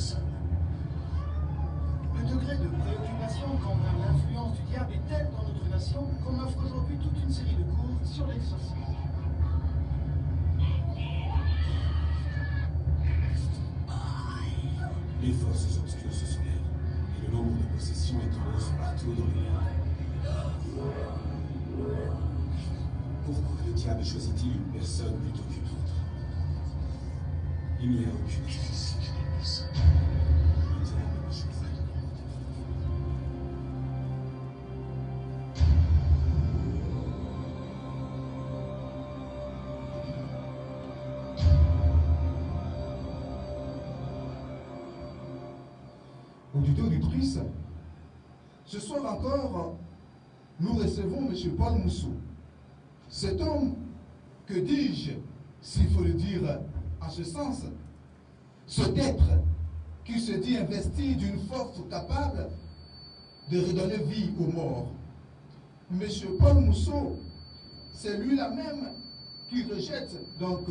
personne. Le degré de préoccupation quant à l'influence du diable est tel dans notre nation qu'on offre aujourd'hui toute une série de cours sur l'exorcisme. Les forces obscures se soulèvent et le nombre de possessions est en hausse partout dans le monde. Pourquoi le diable choisit-il une personne plutôt qu'une autre? Il n'y a aucune explication. Le diable ne choisit pas. Auditeurs, auditrices, ce soir encore, nous recevons M. Paul Mousseau. Cet homme, que dis-je, s'il faut le dire en ce sens, cet être qui se dit investi d'une force capable de redonner vie aux morts. M. Paul Mousseau, c'est lui-là même qui rejette donc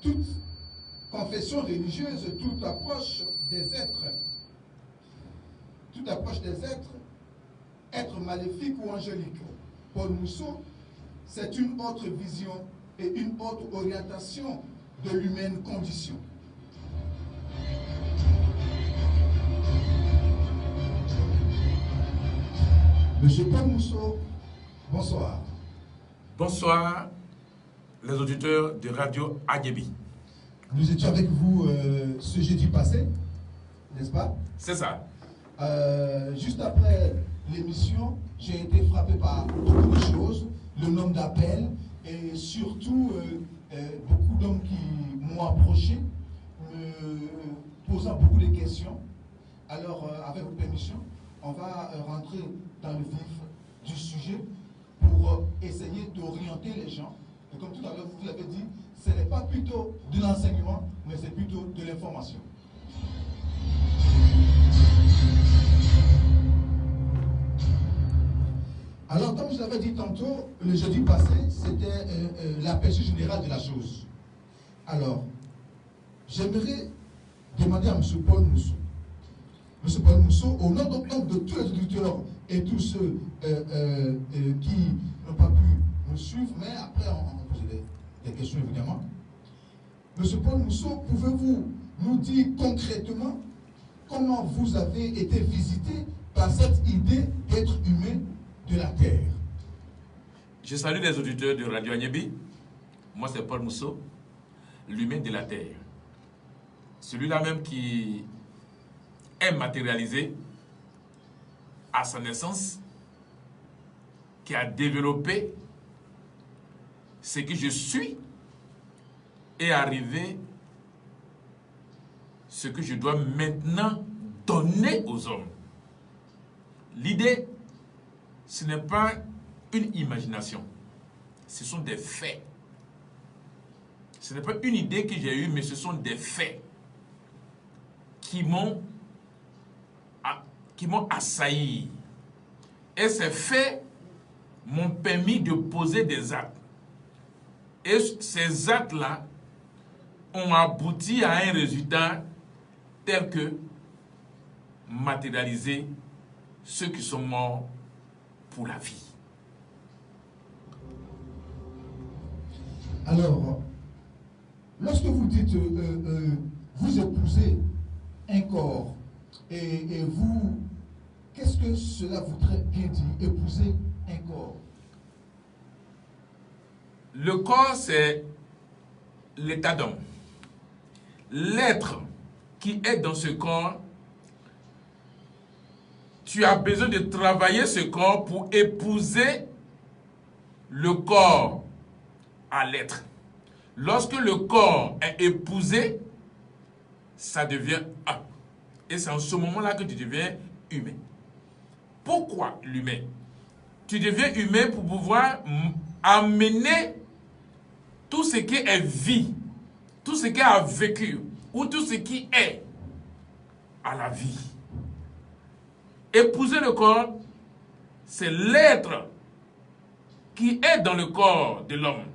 toute confession religieuse, toute approche des êtres. Toute approche des êtres maléfiques ou angéliques. Paul Mousseau, c'est une autre vision et une autre orientation de l'humaine condition. Monsieur Paul Mousseau, bonsoir. Bonsoir, les auditeurs de Radio Agébi. Nous étions avec vous ce jeudi passé, n'est-ce pas? C'est ça. Juste après l'émission, j'ai été frappé par beaucoup de choses, le nombre d'appels et surtout beaucoup d'hommes qui m'ont approché, me posant beaucoup de questions. Alors, avec votre permission, on va rentrer dans le vif du sujet pour essayer d'orienter les gens. Et comme tout à l'heure, vous l'avez dit, ce n'est pas plutôt de l'enseignement, mais c'est plutôt de l'information. Alors, comme je l'avais dit tantôt, le jeudi passé, c'était l'aperçu général de la chose. Alors, j'aimerais demander à M. Paul Mousseau. M. Paul Mousseau, au nom donc de tous les auditeurs et tous ceux qui n'ont pas pu nous suivre, mais après on va poser des questions évidemment. M. Paul Mousseau, pouvez-vous nous dire concrètement comment vous avez été visité par cette idée d'être humain de la terre? Je salue les auditeurs de Radio Agébi. Moi, c'est Paul Mousseau, l'humain de la terre. Celui-là même qui est matérialisé à sa naissance, qui a développé ce que je suis et arrivé ce que je dois maintenant donner aux hommes. L'idée, ce n'est pas une imagination, ce sont des faits. Ce n'est pas une idée que j'ai eue, mais ce sont des faits qui m'ont assailli. Et ces faits m'ont permis de poser des actes. Et ces actes-là ont abouti à un résultat tel que matérialiser ceux qui sont morts pour la vie. Alors, lorsque vous dites vous épousez un corps et vous, qu'est-ce que cela voudrait bien dire, épouser un corps? Le corps, c'est l'état d'homme. L'être qui est dans ce corps, tu as besoin de travailler ce corps pour épouser le corps à l'être. Lorsque le corps est épousé, ça devient un. Et c'est en ce moment-là que tu deviens humain. Pourquoi l'humain? Tu deviens humain pour pouvoir amener tout ce qui est vie, tout ce qui a vécu, ou tout ce qui est à la vie. Épouser le corps, c'est l'être qui est dans le corps de l'homme,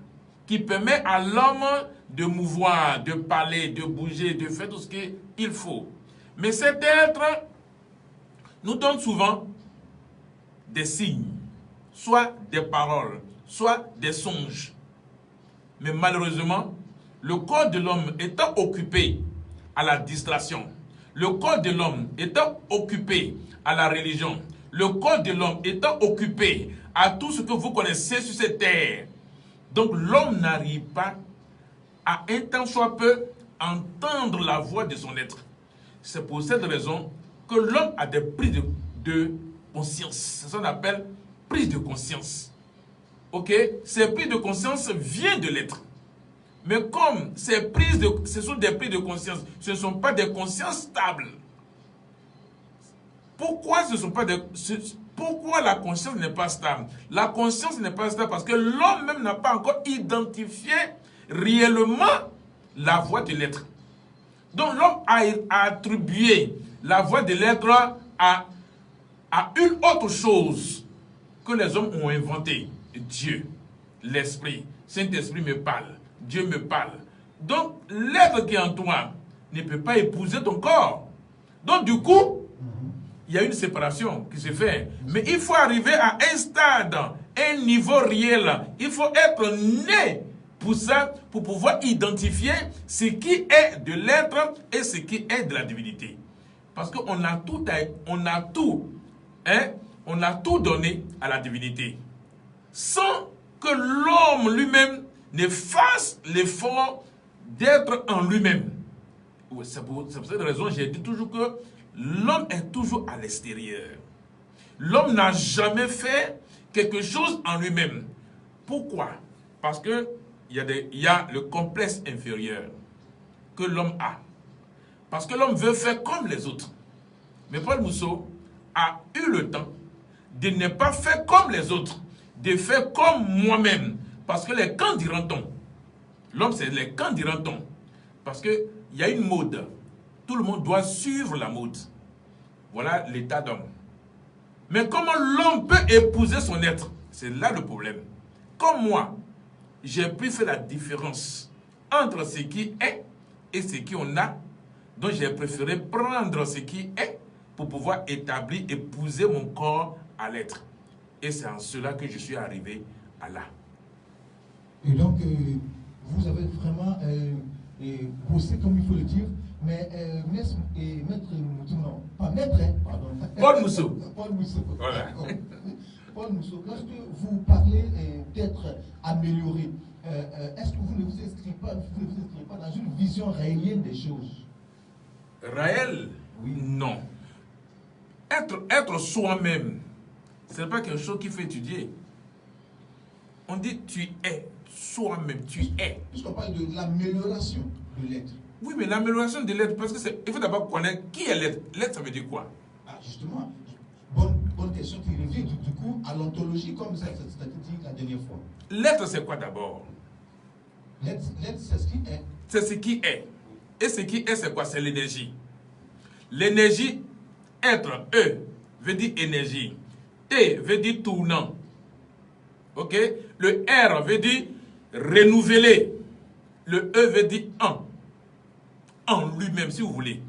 qui permet à l'homme de mouvoir, de parler, de bouger, de faire tout ce qu'il faut. Mais cet être nous donne souvent des signes, soit des paroles, soit des songes. Mais malheureusement, le corps de l'homme étant occupé à la distraction, le corps de l'homme étant occupé à la religion, le corps de l'homme étant occupé à tout ce que vous connaissez sur cette terre, donc l'homme n'arrive pas à un tant soit peu entendre la voix de son être. C'est pour cette raison que l'homme a des prises de conscience. C'est ce qu'on appelle prise de conscience. Ok? Ces prises de conscience viennent de l'être. Mais comme ce sont des prises de conscience, ce ne sont pas des consciences stables. Pourquoi pourquoi la conscience n'est pas stable? La conscience n'est pas stable parce que l'homme même n'a pas encore identifié réellement la voix de l'être. Donc l'homme a attribué la voix de l'être à une autre chose que les hommes ont inventée. Dieu, l'Esprit, Saint-Esprit me parle, Dieu me parle. Donc l'être qui est en toi ne peut pas épouser ton corps. Donc du coup, il y a une séparation qui se fait. Mais il faut arriver à un stade, un niveau réel. Il faut être né pour ça, pour pouvoir identifier ce qui est de l'être et ce qui est de la divinité. Parce qu'on a tout donné à la divinité. Sans que l'homme lui-même ne fasse l'effort d'être en lui-même. C'est pour cette raison que j'ai dit toujours que l'homme est toujours à l'extérieur. L'homme n'a jamais fait quelque chose en lui-même. Pourquoi? Parce que il y a le complexe inférieur que l'homme a. Parce que l'homme veut faire comme les autres. Mais Paul Mousseau a eu le temps de ne pas faire comme les autres, de faire comme moi-même. Parce que les quand diront-on? L'homme, c'est les quand diront-on? Parce qu'il y a une mode. Tout le monde doit suivre la mode. Voilà l'état d'homme. Mais comment l'homme peut épouser son être? C'est là le problème. Comme moi, j'ai pu faire la différence entre ce qui est et ce qu'on a. Donc j'ai préféré prendre ce qui est pour pouvoir établir, épouser mon corps à l'être. Et c'est en cela que je suis arrivé à là. Et donc, vous avez vraiment bossé, comme il faut le dire, mais maître Mousseau, non, pas maître, hein, pardon. Paul Mousseau. Paul Mousseau. Voilà. Paul Mousseau, lorsque vous parlez d'être amélioré, est-ce que vous ne vous inscrivez pas dans une vision réelle des choses? Réel? Oui. Non. Être soi-même, ce n'est pas quelque chose qu'il faut étudier. On dit tu es soi-même, tu es. Puisqu'on parle de l'amélioration de l'être. Oui, mais l'amélioration de l'être, parce que il faut d'abord connaître qui est l'être. L'être, ça veut dire quoi? Ah, justement, bonne question qui revient du coup à l'ontologie, comme ça c'était dit la dernière fois. L'être, c'est quoi d'abord? L'être, c'est ce qui est. C'est ce qui est. Et ce qui est, c'est quoi? C'est l'énergie. L'énergie, être, E, veut dire énergie. T veut dire tournant. Ok? Le R veut dire renouveler. Le E veut dire en lui-même, si vous voulez.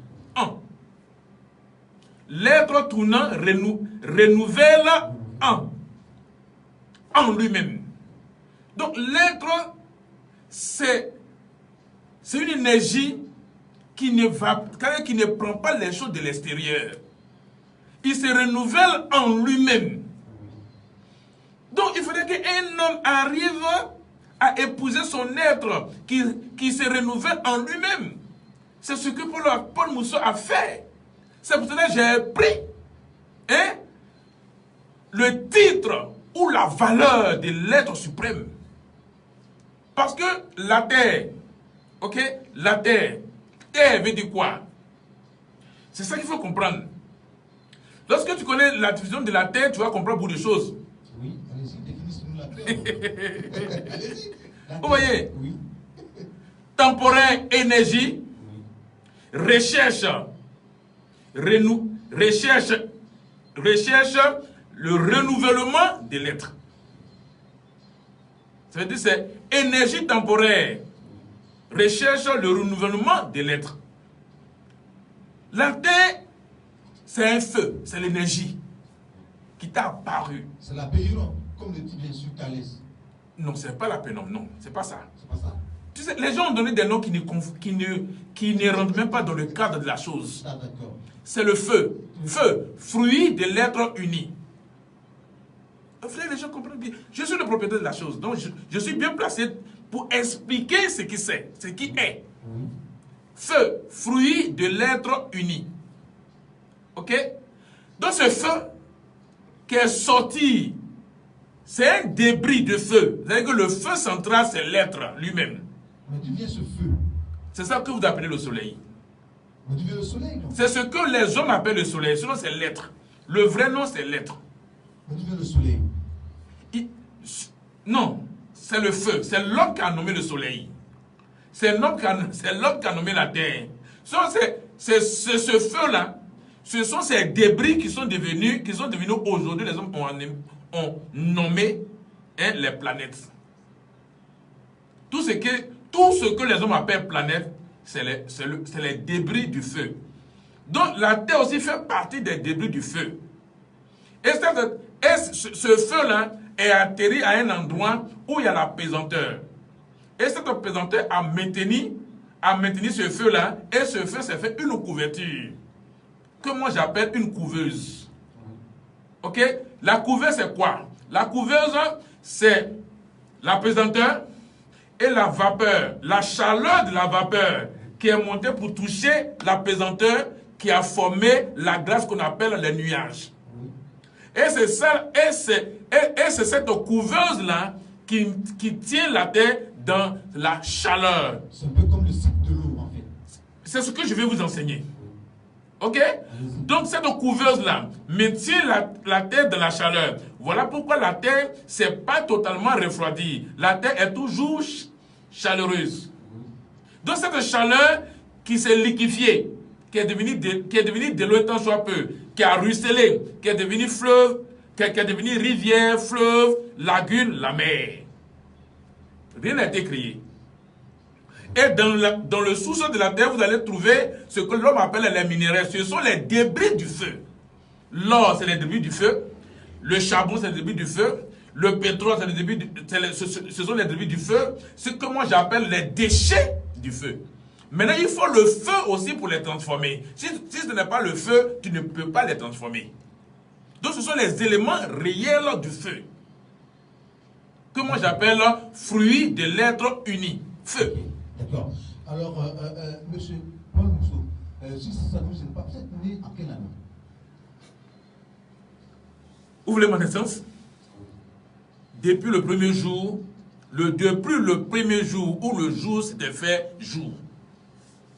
L'être tournant renouvelle en lui-même. Donc l'être, c'est une énergie qui ne prend pas les choses de l'extérieur. Il se renouvelle en lui-même. Donc il faudrait qu'un homme arrive à épouser son être qui se renouvelle en lui-même. C'est ce que Paul Mousseau a fait. C'est pour cela que j'ai pris le titre ou la valeur de l'être suprême. Parce que la terre, ok, la terre veut dire quoi? C'est ça qu'il faut comprendre. Lorsque tu connais la division de la terre, tu vas comprendre beaucoup de choses. Oui, allez-y, définissez-nous la terre. Allez-y. Vous voyez? Oui. Temporaire, énergie, recherche, recherche le renouvellement de l'être. Ça veut dire c'est énergie temporaire, recherche le renouvellement de l'être. La terre, c'est un feu, c'est l'énergie qui t'a apparu. C'est la pénombre, comme le dit bien sûr Thalès. Non, ce n'est pas la pénombre, non, c'est pas ça. C'est pas ça. Tu sais, les gens ont donné des noms qui ne rentrent même pas dans le cadre de la chose. Ah, d'accord. C'est le feu. Feu, fruit de l'être uni. Frère, les gens comprennent bien. Je suis le propriétaire de la chose, donc je suis bien placé pour expliquer ce qui c'est, ce qui est. Feu, fruit de l'être uni. Ok? Donc ce feu qui est sorti, c'est un débris de feu. C'est-à-dire que le feu central, c'est l'être lui-même. Mais d'où vient ce feu? C'est ça que vous appelez le soleil. Mais d'où vient le soleil? C'est ce que les hommes appellent le soleil. Sinon, c'est l'être. Le vrai nom, c'est l'être. Mais d'où vient le soleil? Non, c'est le feu. C'est l'homme qui a nommé le soleil. C'est l'homme qui a nommé la terre. C'est ce feu-là. Ce sont ces débris qui sont devenus aujourd'hui, les hommes ont nommé les planètes. Tout ce que les hommes appellent planète, c'est les débris du feu. Donc la terre aussi fait partie des débris du feu. Et ce feu-là est atterri à un endroit où il y a la pesanteur. Et cette pesanteur a maintenu ce feu-là, et ce feu s'est fait une couverture, que moi j'appelle une couveuse. Ok? La couveuse c'est quoi? La couveuse c'est la pesanteur et la vapeur, la chaleur de la vapeur qui est montée pour toucher la pesanteur qui a formé la glace qu'on appelle les nuages. Et c'est ça, et c'est cette couveuse-là qui tient la terre dans la chaleur. C'est un peu comme le cycle de l'eau, en fait. C'est ce que je vais vous enseigner. Ok? Donc cette couveuse-là maintient la terre dans la chaleur. Voilà pourquoi la terre, c'est pas totalement refroidie. La terre est toujours chaleureuse. Donc cette chaleur qui s'est liquéfiée, qui est devenue de l'eau tant soit peu, qui a ruisselé, qui est devenue fleuve, qui est devenue rivière, fleuve, lagune, la mer. Rien n'a été créé. Et dans le sous-sol de la terre, vous allez trouver ce que l'homme appelle les minéraux. Ce sont les débris du feu. L'or, c'est les débris du feu. Le charbon, c'est les débris du feu. Le pétrole, ce sont les débris du feu. Ce que moi j'appelle les déchets du feu. Maintenant, il faut le feu aussi pour les transformer. Si ce n'est pas le feu, tu ne peux pas les transformer. Donc, ce sont les éléments réels du feu. Que moi j'appelle fruit de l'être uni. Feu. D'accord. Alors, monsieur Paul Mousseau, si ça ne vous gêne pas, vous êtes né en quelle année? Vous voulez ma naissance? Depuis le premier jour, depuis le premier jour où le jour s'était fait jour.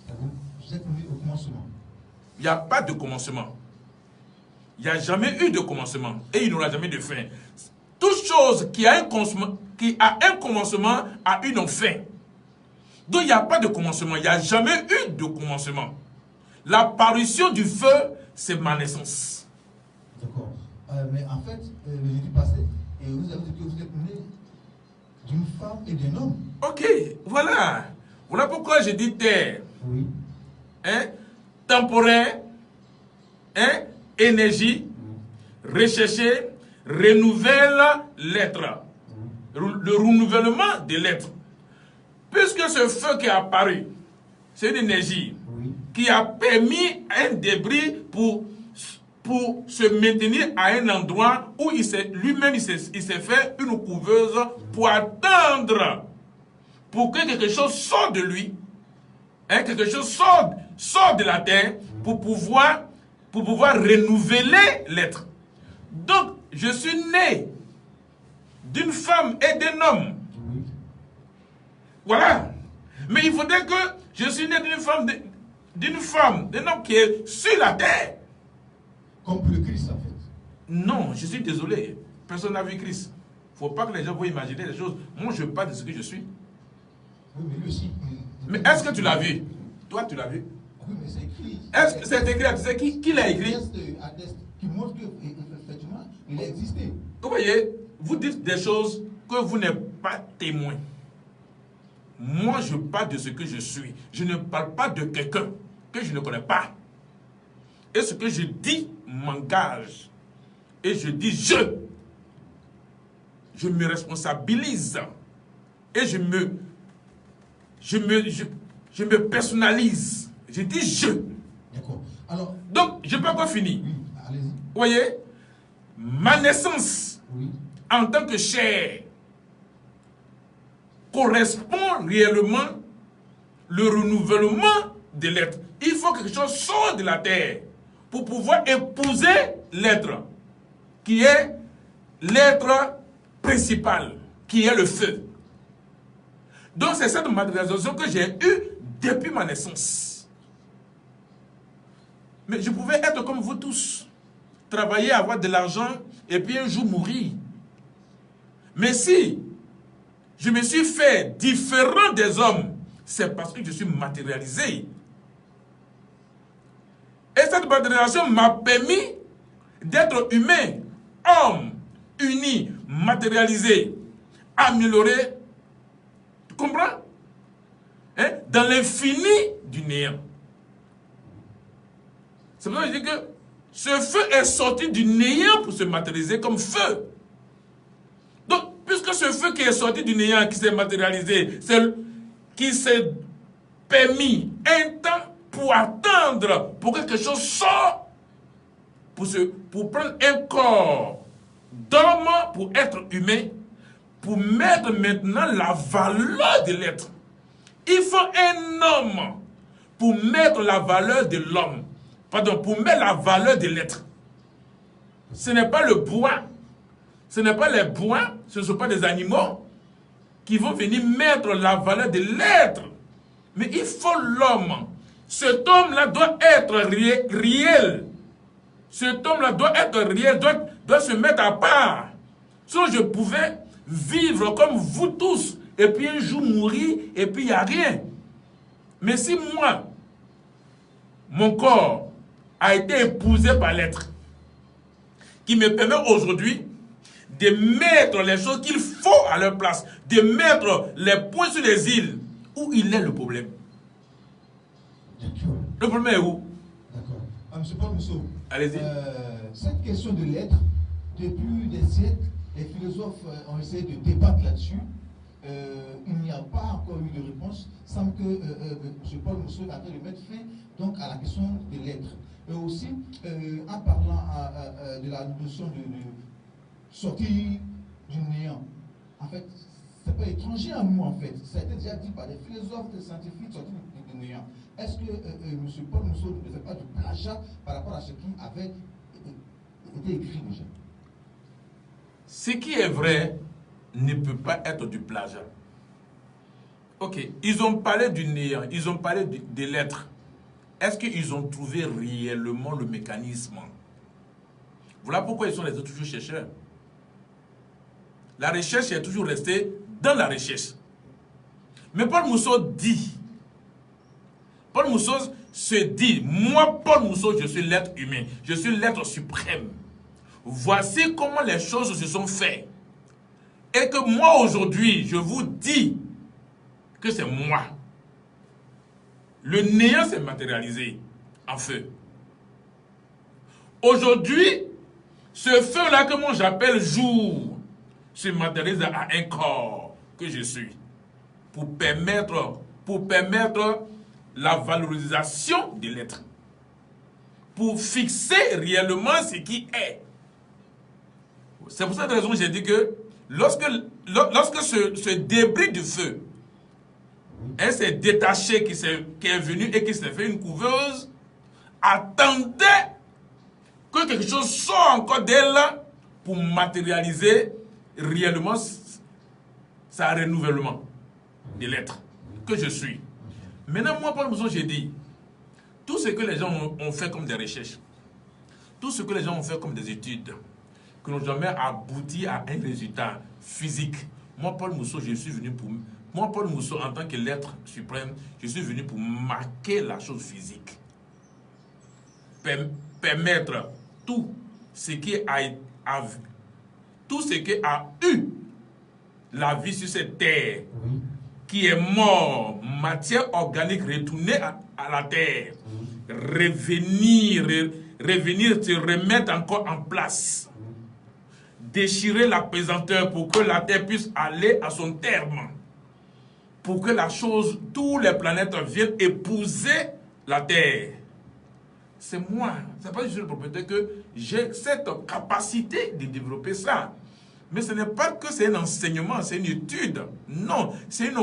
Vous êtes né au commencement? Il n'y a pas de commencement. Il n'y a jamais eu de commencement. Et il n'y aura jamais de fin. Toute chose qui a un commencement a une fin. Donc il n'y a pas de commencement. Il n'y a jamais eu de commencement. L'apparition du feu, c'est ma naissance. D'accord. Mais en fait, le jeudi passé, vous avez dit que vous êtes né d'une femme et d'un homme. Ok, voilà. Voilà pourquoi je dis terre. Oui. Hein? Temporaire. Hein? Énergie. Rechercher. Renouvelle l'être. Le renouvellement de l'être. Puisque ce feu qui est apparu, c'est une énergie qui a permis à un débris pour se maintenir à un endroit où lui-même il s'est fait une couveuse pour attendre, pour que quelque chose sorte de lui, hein, quelque chose sorte de la terre pour pouvoir renouveler l'être. Donc, je suis né d'une femme et d'un homme. Voilà. Mais il faudrait que je suis né d'une femme, d'un homme qui est sur la terre. Comme pour le Christ, en fait. Non, je suis désolé. Personne n'a vu Christ. Il ne faut pas que les gens vont imaginer les choses. Moi, je parle de ce que je suis. Oui, mais lui aussi. Mais est-ce que tu l'as vu? Toi, tu l'as vu? Oui, mais c'est écrit. Est-ce que c'est écrit? Tu sais qui l'a écrit? Qui montre qu'effectivement, il a existé. Vous voyez, vous dites des choses que vous n'êtes pas témoin. Moi, je parle de ce que je suis. Je ne parle pas de quelqu'un que je ne connais pas. Et ce que je dis m'engage. Et je dis je me responsabilise. Et je me personnalise. Je dis je. D'accord. Alors, donc, je peux pas finir. Oui, allez-y. Vous voyez, ma naissance en tant que chair correspond réellement le renouvellement de l'être. Il faut que quelque chose sorte de la terre pour pouvoir épouser l'être, qui est l'être principal, qui est le feu. Donc c'est cette matérialisation que j'ai eue depuis ma naissance. Mais je pouvais être comme vous tous, travailler, avoir de l'argent et puis un jour mourir. Mais si je me suis fait différent des hommes, c'est parce que je suis matérialisé. Et cette matérialisation m'a permis d'être humain, homme, uni, matérialisé, amélioré. Tu comprends? Hein? Dans l'infini du néant. C'est pour ça que je dis que ce feu est sorti du néant pour se matérialiser comme feu. Donc, puisque ce feu qui est sorti du néant, qui s'est matérialisé, qui s'est permis un temps pour attendre, pour que quelque chose sorte, pour prendre un corps d'homme, pour être humain, pour mettre maintenant la valeur de l'être. Il faut un homme pour mettre la valeur de l'homme. Pardon, pour mettre la valeur de l'être. Ce n'est pas le bois, ce n'est pas les bois, ce ne sont pas des animaux qui vont venir mettre la valeur de l'être. Mais il faut l'homme. Cet homme-là doit être réel. Cet homme-là doit être réel, doit se mettre à part. Sinon, je pouvais vivre comme vous tous, et puis un jour mourir, et puis il n'y a rien. Mais si moi, mon corps a été épousé par l'être, qui me permet aujourd'hui de mettre les choses qu'il faut à leur place, de mettre les points sur les îles, où il est le problème. Le problème est où? D'accord. M. Paul Mousseau, allez-y. Cette question de l'être, depuis des siècles, les philosophes ont essayé de débattre là-dessus. Il n'y a pas encore eu de réponse. Il semble que M. Paul Mousseau est en train de mettre fin donc, à la question de l'être. Et aussi, en parlant de la notion de sortie du néant, en fait, c'est pas étranger à nous, en fait. Ça a été déjà dit par des philosophes, des scientifiques sortis du néant. Est-ce que M. Paul Mousseau ne faisait pas du plagiat par rapport à ce qui avait été écrit déjà? Ce qui est vrai ne peut pas être du plagiat. Ok, ils ont parlé du néant, ils ont parlé de l'être. Est-ce qu'ils ont trouvé réellement le mécanisme? Voilà pourquoi ils sont restés toujours chercheurs. La recherche est toujours restée dans la recherche. Mais Paul Mousseau dit, Paul Mousseau se dit, moi Paul Mousseau, je suis l'être humain, je suis l'être suprême. Voici comment les choses se sont faites. Et que moi aujourd'hui, je vous dis que c'est moi. Le néant s'est matérialisé en feu. Aujourd'hui, ce feu-là que moi j'appelle jour se matérialise à un corps que je suis. Pour permettre la valorisation de l'être. Pour fixer réellement ce qui est. C'est pour cette raison que j'ai dit que lorsque ce débris du feu s'est détaché, qui est venu et qui s'est fait une couveuse, attendait que quelque chose sorte encore d'elle pour matérialiser réellement sa renouvellement de l'être que je suis. Maintenant, moi, Paul Mousseau, j'ai dit, tout ce que les gens ont fait comme des recherches, tout ce que les gens ont fait comme des études, que n'ont jamais abouti à un résultat physique. Moi, Paul Mousseau, je suis venu pour... Moi, Paul Mousseau, en tant que l'être suprême, je suis venu pour marquer la chose physique. Permettre tout ce qui a eu la vie sur cette terre, qui est mort, matière organique retournée à la terre, revenir, se remettre encore en place. Déchirer la pesanteur pour que la terre puisse aller à son terme. Pour que la chose, toutes les planètes viennent épouser la terre. C'est moi, c'est pas juste le propriétaire que j'ai cette capacité de développer ça. Mais ce n'est pas que c'est un enseignement, c'est une étude. Non, c'est une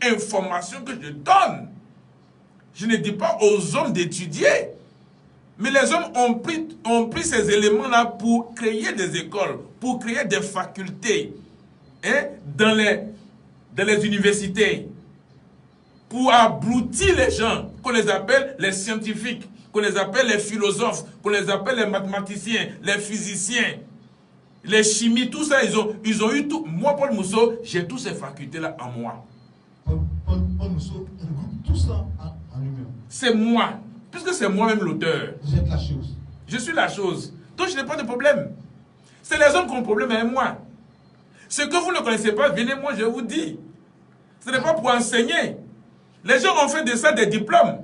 information que je donne. Je ne dis pas aux hommes d'étudier. Mais les hommes ont pris ces éléments-là pour créer des écoles, pour créer des facultés dans les universités, pour abrutir les gens, qu'on les appelle les scientifiques, qu'on les appelle les philosophes, qu'on les appelle les mathématiciens, les physiciens, les chimies, tout ça, ils ont eu tout. Moi, Paul Mousseau, j'ai toutes ces facultés-là en moi. Paul Mousseau regroupe tout ça en lui-même. C'est moi. Puisque c'est moi-même l'auteur. Vous êtes la chose. Je suis la chose. Donc je n'ai pas de problème. C'est les hommes qui ont problème avec moi. Ce que vous ne connaissez pas, venez moi, je vous dis. Ce n'est pas pour enseigner. Les gens ont fait de ça des diplômes.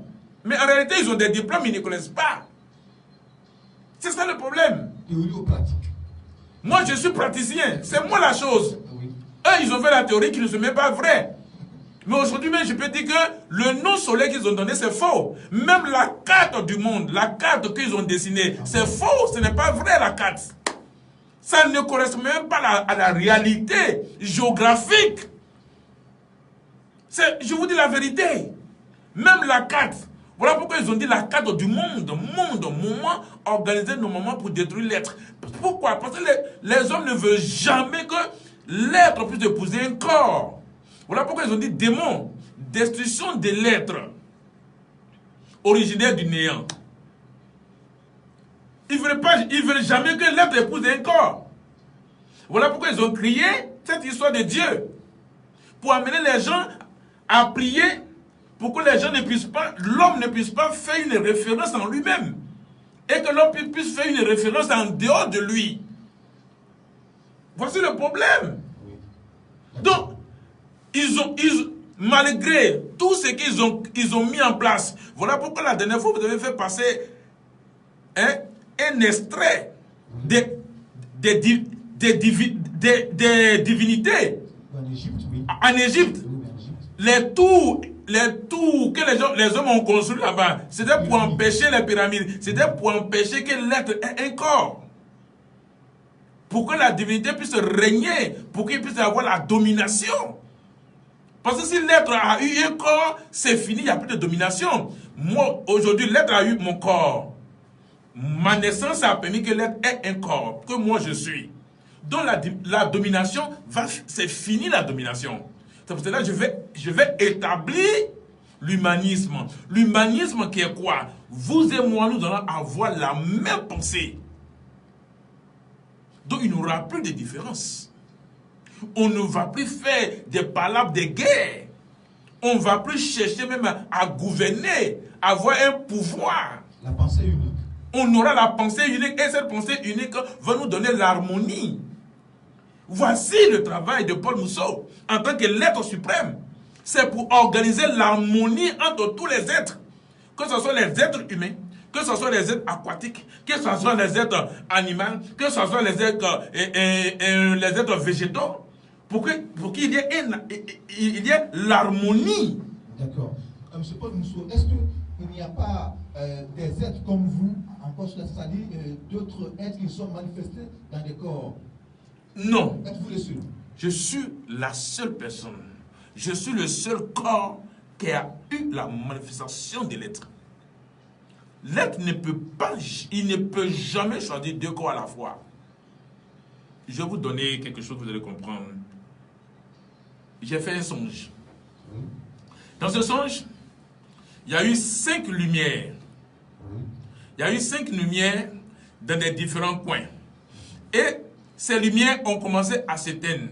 Mais en réalité, ils ont des diplômes, ils ne connaissent pas. C'est ça le problème. Théorie ou pratique? Moi, je suis praticien. C'est moi la chose. Oui. Eux, ils ont fait la théorie qui ne se met pas vraie. Mais aujourd'hui, je peux dire que le nom soleil qu'ils ont donné, c'est faux. Même la carte du monde, la carte qu'ils ont dessinée, c'est faux. Ce n'est pas vrai, la carte. Ça ne correspond même pas à la réalité géographique. Je vous dis la vérité. Même la carte. Voilà pourquoi ils ont dit la carte du monde. Moment organisé normalement pour détruire l'être. Pourquoi? Parce que les hommes ne veulent jamais que l'être puisse épouser un corps. Voilà pourquoi ils ont dit démon, destruction de l'être, originaire du néant. Ils ne veulent jamais que l'être épouse un corps. Voilà pourquoi ils ont créé cette histoire de Dieu. Pour amener les gens à prier, pour que les gens ne puissent pas, l'homme ne puisse pas faire une référence en lui-même. Et que l'homme puisse faire une référence en dehors de lui. Voici le problème. Donc, malgré tout ce qu'ils ont mis en place, voilà pourquoi la dernière fois, vous avez fait passer un extrait des divinités. En Égypte, oui. En Égypte, les tours que les hommes ont construits là-bas, c'était pour empêcher les pyramides, c'était pour empêcher que l'être ait un corps. Pour que la divinité puisse régner, pour qu'il puisse avoir la domination. Parce que si l'être a eu un corps, c'est fini, il n'y a plus de domination. Moi, aujourd'hui, l'être a eu mon corps. Ma naissance a permis que l'être ait un corps, que moi je suis. Donc la domination, c'est fini la domination. C'est pour cela que je vais établir l'humanisme. L'humanisme qui est quoi? Vous et moi, nous allons avoir la même pensée. Donc il n'y aura plus de différence. On ne va plus faire des palabres de guerre. On ne va plus chercher même à gouverner, à avoir un pouvoir. La pensée unique. On aura la pensée unique et cette pensée unique va nous donner l'harmonie. Voici le travail de Paul Mousseau en tant que l'être suprême. C'est pour organiser l'harmonie entre tous les êtres. Que ce soit les êtres humains, que ce soit les êtres aquatiques, que ce soit les êtres animaux, que ce soit les êtres végétaux. Pour qu'il y ait l'harmonie. D'accord. Monsieur Paul Mousseau, est-ce qu'il n'y a pas des êtres comme vous, encore c'est-à-dire d'autres êtres qui sont manifestés dans des corps? Non. Êtes-vous le seul? Je suis la seule personne. Je suis le seul corps qui a eu la manifestation de l'être. L'être ne peut pas, il ne peut jamais choisir deux corps à la fois. Je vais vous donner quelque chose que vous allez comprendre. J'ai fait un songe. Dans ce songe, il y a eu 5 lumières. Il y a eu 5 lumières dans des différents coins. Et ces lumières ont commencé à s'éteindre.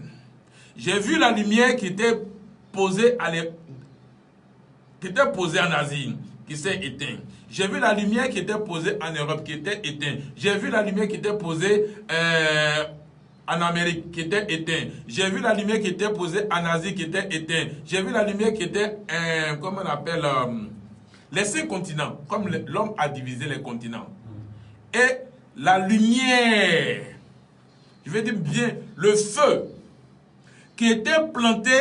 J'ai vu la lumière qui était posée en Asie, qui s'est éteinte. J'ai vu la lumière qui était posée en Europe, qui était éteinte. J'ai vu la lumière qui était posée en Amérique, qui était éteinte. J'ai vu la lumière qui était posée en Asie, qui était éteinte. J'ai vu la lumière qui était, comment on appelle, les 5 continents, comme l'homme a divisé les continents. Et la lumière, je vais dire bien, le feu qui était planté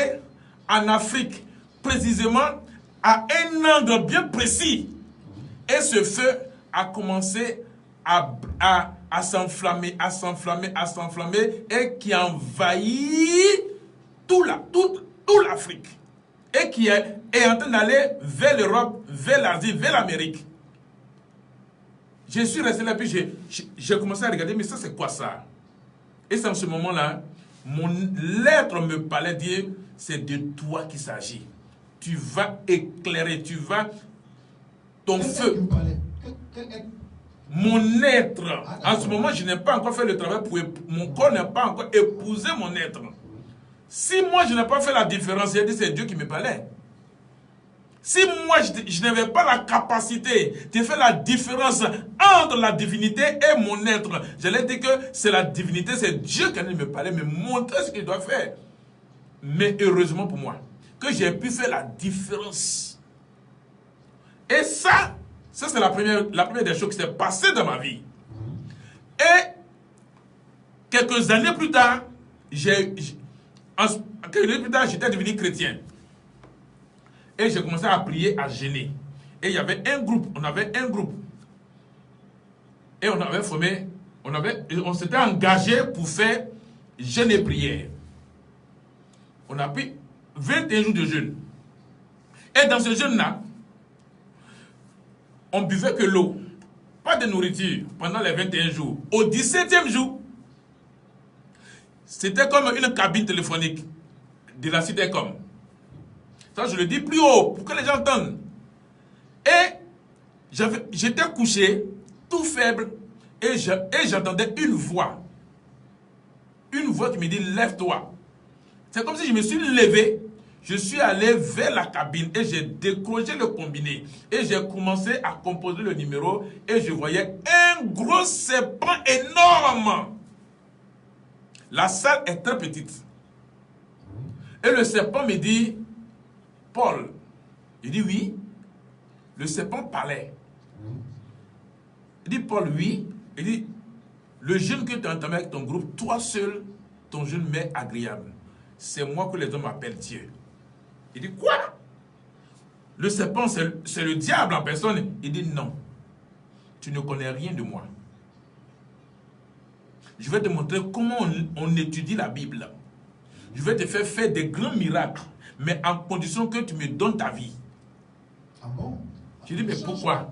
en Afrique, précisément à un angle bien précis. Et ce feu a commencé à s'enflammer, et qui envahit toute l'Afrique. Et qui est en train d'aller vers l'Europe, vers l'Asie, vers l'Amérique. Je suis resté là, puis j'ai commencé à regarder, mais ça c'est quoi ça? Et c'est en ce moment-là, l'être me parlait dire, c'est de toi qu'il s'agit. Tu vas éclairer, ton feu. Mon être, en ce moment, je n'ai pas encore fait le travail pour mon corps n'a pas encore épousé mon être. Si moi, je n'ai pas fait la différence, j'ai dit c'est Dieu qui me parlait. Si moi, je n'avais pas la capacité de faire la différence entre la divinité et mon être, j'allais dire que c'est la divinité, c'est Dieu qui allait me parler, me montrer ce qu'il doit faire. Mais heureusement pour moi, que j'ai pu faire la différence. Et ça c'est la première des choses qui s'est passée dans ma vie. Et quelques années plus tard, j'étais devenu chrétien. Et j'ai commencé à prier, à jeûner. Et il y avait un groupe, on avait un groupe. Et on avait formé, on s'était engagé pour faire jeûne et prière. On a pris 21 jours de jeûne. Et dans ce jeûne-là, on buvait que l'eau, pas de nourriture pendant les 21 jours. Au 17e jour, c'était comme une cabine téléphonique de la cité comme. Ça, je le dis plus haut pour que les gens entendent. Et j'étais couché, tout faible, et j'entendais une voix. Une voix qui me dit, lève-toi. C'est comme si je me suis levé, je suis allé vers la cabine et j'ai décroché le combiné. Et j'ai commencé à composer le numéro et je voyais un gros serpent énorme. La salle est très petite. Et le serpent me dit, Paul, il dit oui. Le serpent parlait. Il dit, Paul, oui. Il dit, le jeûne que tu as entamé avec ton groupe, toi seul, ton jeûne m'est agréable. C'est moi que les hommes appellent Dieu. Il dit, quoi? Le serpent, c'est le diable en personne. Il dit, non, tu ne connais rien de moi. Je vais te montrer comment on étudie la Bible. Je vais te faire des grands miracles, mais en condition que tu me donnes ta vie. Ah bon? Je dis, mais pourquoi?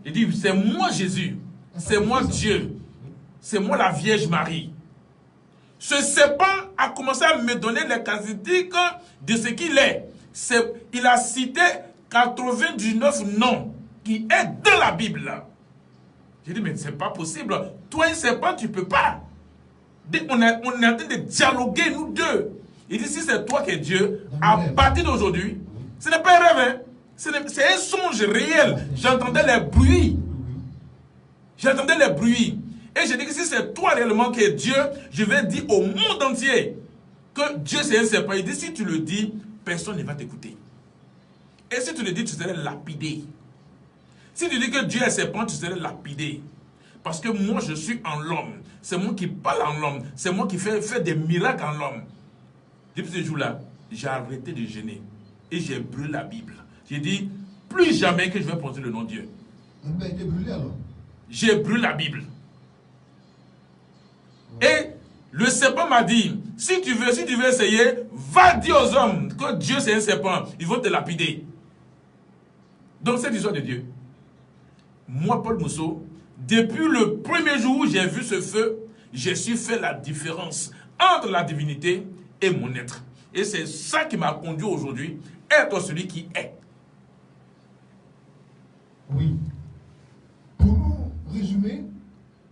Il dit, c'est moi Jésus, c'est moi Dieu, c'est moi la Vierge Marie. Ce serpent a commencé à me donner les caractéristiques de ce qu'il est. Il a cité 99 noms qui est dans la Bible. J'ai dit, mais c'est pas possible. Toi, un serpent, tu ne peux pas. On est en train de dialoguer, nous deux. Il dit, si c'est toi qui es Dieu, à partir d'aujourd'hui, ce n'est pas un rêve, hein? C'est un songe réel. J'entendais les bruits. J'entendais les bruits. Et j'ai dit que si c'est toi réellement qui es Dieu, je vais dire au monde entier que Dieu c'est un serpent. Il dit, si tu le dis, personne ne va t'écouter. Et si tu le dis, tu serais lapidé. Si tu dis que Dieu est serpent, tu serais lapidé. Parce que moi, je suis en l'homme. C'est moi qui parle en l'homme. C'est moi qui fais des miracles en l'homme. Depuis ce jour-là, j'ai arrêté de jeûner. Et j'ai brûlé la Bible. J'ai dit, plus jamais que je vais prononcer le nom de Dieu. La Bible a été brûlée alors? J'ai brûlé la Bible. Et le serpent m'a dit, si tu veux essayer, va dire aux hommes que Dieu c'est un serpent. Ils vont te lapider. Donc c'est l'histoire de Dieu. Moi, Paul Mousseau, depuis le premier jour où j'ai vu ce feu, j'ai su faire la différence entre la divinité et mon être. Et c'est ça qui m'a conduit aujourd'hui à être celui qui est. Oui. Pour nous résumer,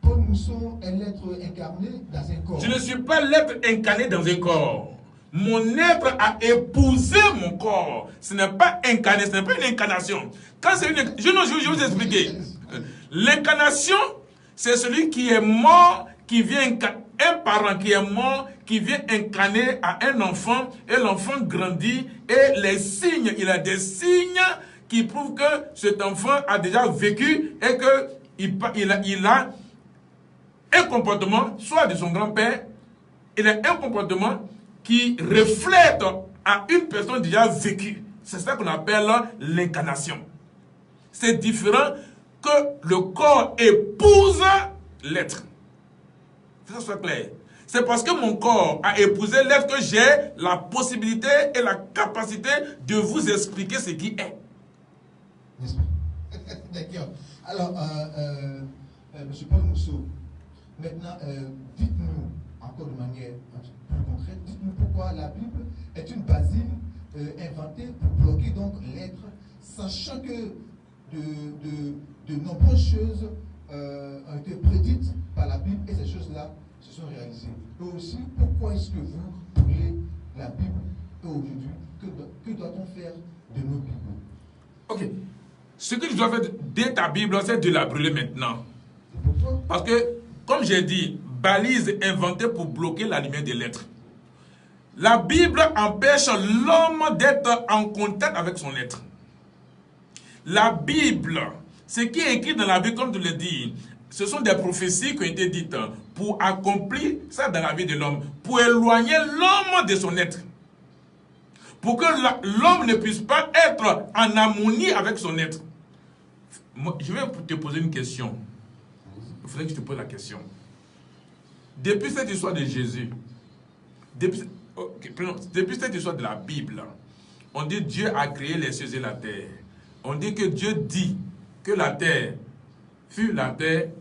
Paul Mousseau est l'être incarné dans un corps. Je ne suis pas l'être incarné dans un corps. Mon être a épousé mon corps. Ce n'est pas incarné, ce n'est pas une incarnation. Quand c'est une... Je vais vous expliquer. L'incarnation, c'est celui qui est mort, qui vient un parent qui est mort, qui vient incarner à un enfant, et l'enfant grandit, et les signes, il a des signes qui prouvent que cet enfant a déjà vécu et qu'il a un comportement, soit de son grand-père, il a un comportement qui reflète à une personne déjà vécue. C'est ça qu'on appelle l'incarnation. C'est différent que le corps épouse l'être. Que ça soit clair. C'est parce que mon corps a épousé l'être que j'ai la possibilité et la capacité de vous expliquer ce qui est. N'est-ce pas? D'accord. Alors, M. Paul Mousseau, maintenant, dites-nous, encore de manière plus concrète, dites-nous pourquoi la Bible est une basile inventée pour bloquer donc l'être, sachant que de nombreuses choses ont été prédites par la Bible et ces choses-là se sont réalisées. Et aussi, pourquoi est-ce que vous brûlez la Bible aujourd'hui? Que doit-on faire de nos Bibles? Ok. Ce que je dois faire de ta Bible, c'est de la brûler maintenant. Pourquoi? Parce que, comme j'ai dit, balise inventée pour bloquer la lumière des lettres. La Bible empêche l'homme d'être en contact avec son être. La Bible, ce qui est écrit dans la Bible, comme tu l'as dit, ce sont des prophéties qui ont été dites pour accomplir ça dans la vie de l'homme, pour éloigner l'homme de son être. Pour que l'homme ne puisse pas être en harmonie avec son être. Moi, je vais te poser une question. Il faudrait que je te pose la question. Depuis cette histoire de Jésus, depuis cette histoire de la Bible, on dit Dieu a créé les cieux et la terre. On dit que Dieu dit que la terre fut.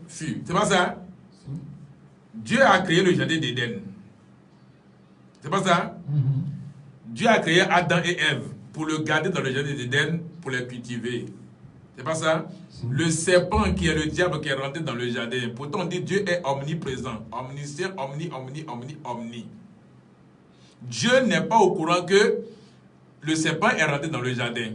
C'est pas ça? Dieu a créé le jardin d'Éden. C'est pas ça? Dieu a créé Adam et Ève pour le garder dans le jardin d'Éden, pour les cultiver. C'est pas ça? Le serpent qui est le diable qui est rentré dans le jardin. Pourtant on dit Dieu est omniprésent, omniscient, omni. Dieu n'est pas au courant que le serpent est rentré dans le jardin.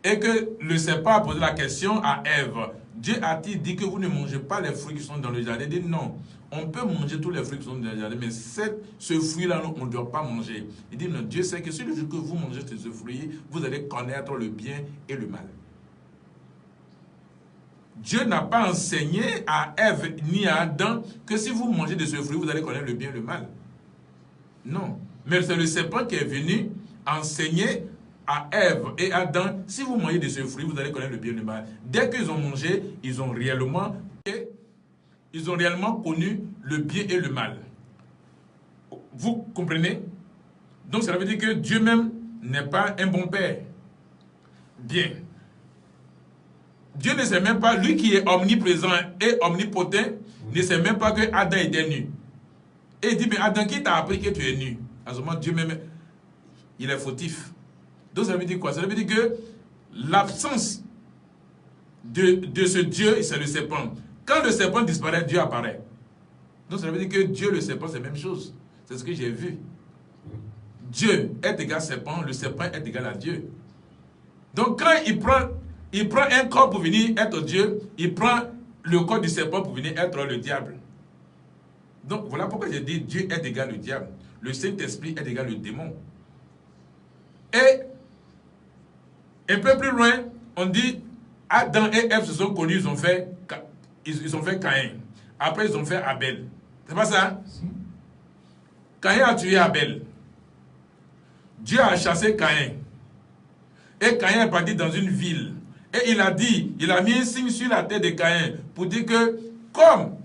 Et que le serpent a posé la question à Ève. Dieu a-t-il dit que vous ne mangez pas les fruits qui sont dans le jardin? Il dit non. On peut manger tous les fruits qui sont dans le jardin, mais ce fruit-là, on ne doit pas manger. Il dit non, Dieu sait que si le jour que vous mangez ce fruit, vous allez connaître le bien et le mal. Dieu n'a pas enseigné à Ève ni à Adam que si vous mangez de ce fruit, vous allez connaître le bien et le mal. Non. Mais c'est le serpent qui est venu enseigner à Ève et Adam, si vous mangez de ce fruit, vous allez connaître le bien et le mal. Dès qu'ils ont mangé, ils ont réellement connu le bien et le mal. Vous comprenez? Donc ça veut dire que Dieu même n'est pas un bon père. Bien. Dieu ne sait même pas, lui qui est omniprésent et omnipotent, ne sait même pas que Adam était nu. Et il dit, mais Adam, qui t'a appris que tu es nu? En ce moment, Dieu même, il est fautif. Donc ça veut dire quoi? Ça veut dire que l'absence de ce Dieu, c'est le serpent. Quand le serpent disparaît, Dieu apparaît. Donc ça veut dire que Dieu, le serpent, c'est la même chose. C'est ce que j'ai vu. Dieu est égal serpent, le serpent est égal à Dieu. Donc quand il prend un corps pour venir être Dieu, il prend le corps du serpent pour venir être le diable. Donc voilà pourquoi j'ai dit Dieu est égal le diable. Le Saint-Esprit est égal le démon. Et un peu plus loin, on dit Adam et Ève se sont connus, ils ont fait Caïn. Après, ils ont fait Abel. C'est pas ça? Caïn a tué Abel. Dieu a chassé Caïn. Et Caïn est parti dans une ville. Et il a mis un signe sur la tête de Caïn pour dire que, comme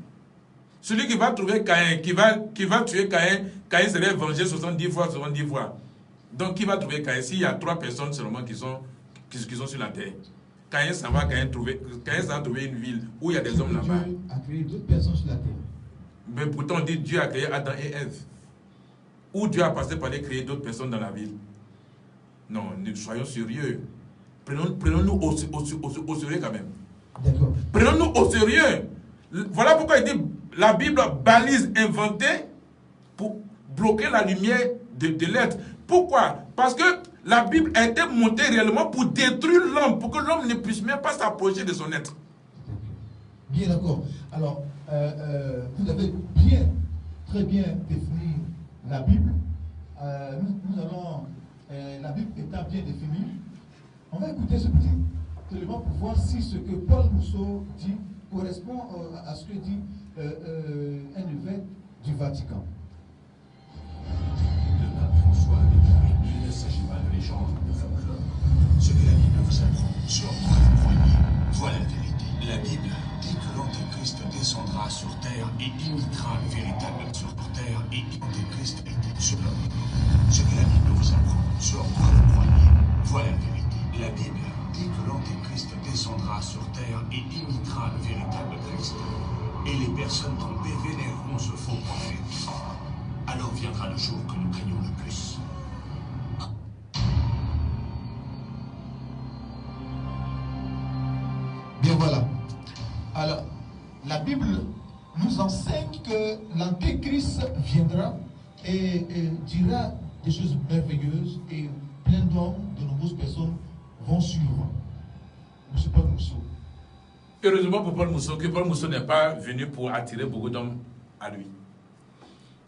celui qui va trouver Caïn, qui va tuer Caïn, Caïn serait vengé 70 fois. Donc, qui va trouver Caïn? S'il y a 3 personnes seulement qui sont sur la terre. Caïn s'en va trouver une ville où il y a des hommes là-bas. Dieu a créé d'autres personnes sur la terre. Mais pourtant, on dit Dieu a créé Adam et Ève. Ou Dieu a passé par les créer d'autres personnes dans la ville. Non, soyons sérieux. Prenons-nous au sérieux quand même. D'accord. Prenons-nous au sérieux. Voilà pourquoi il dit la Bible balise inventée pour bloquer la lumière de l'être. Pourquoi? Parce que la Bible a été montée réellement pour détruire l'homme, pour que l'homme ne puisse même pas s'approcher de son être. Bien d'accord. Alors, vous avez très bien défini la Bible. La Bible étant bien définie, On va écouter ce petit élément pour voir si ce que Paul Mousseau dit correspond à ce que dit un évêque du Vatican. Le pape François a déclaré qu'il ne s'agit pas de légendes ou de folklore. Ce que la Bible vous apprend sur quoi vous croyez, voilà la vérité. La Bible dit que l'Antéchrist descendra sur terre et imitera le véritable sur terre et l'Antéchrist était sur l'homme. Ce que la Bible vous apprend sur quoi vous croyez, voilà la vérité. La Bible dit que l'Antéchrist descendra sur terre et imitera le véritable Christ. Et les personnes trompées vénéreront ce faux prophète. Alors viendra le jour que nous craignons le plus. Bien voilà. Alors, la Bible nous enseigne que l'Antéchrist viendra et dira des choses merveilleuses et plein d'hommes, de nombreuses personnes vont suivre. M. Paul Mousseau. Heureusement pour Paul Mousseau, que Paul Mousseau n'est pas venu pour attirer beaucoup d'hommes à lui.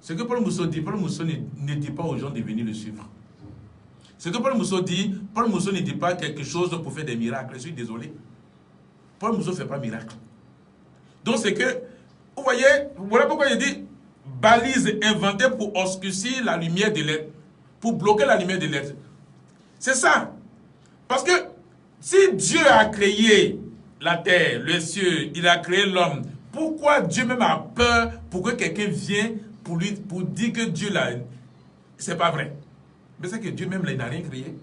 Ce que Paul Mousseau ne dit pas aux gens de venir le suivre. Ce que Paul Mousseau ne dit pas quelque chose pour faire des miracles. Je suis désolé. Paul Mousseau ne fait pas miracle. Donc c'est que, vous voyez, voilà pourquoi il dit balise inventée pour obscurcir la lumière de l'être, pour bloquer la lumière de l'être. C'est ça. Parce que si Dieu a créé la terre, les cieux, il a créé l'homme, pourquoi Dieu même a peur pour que quelqu'un vienne pour dire que Dieu l'a... C'est pas vrai. Mais c'est que Dieu même n'a rien créé.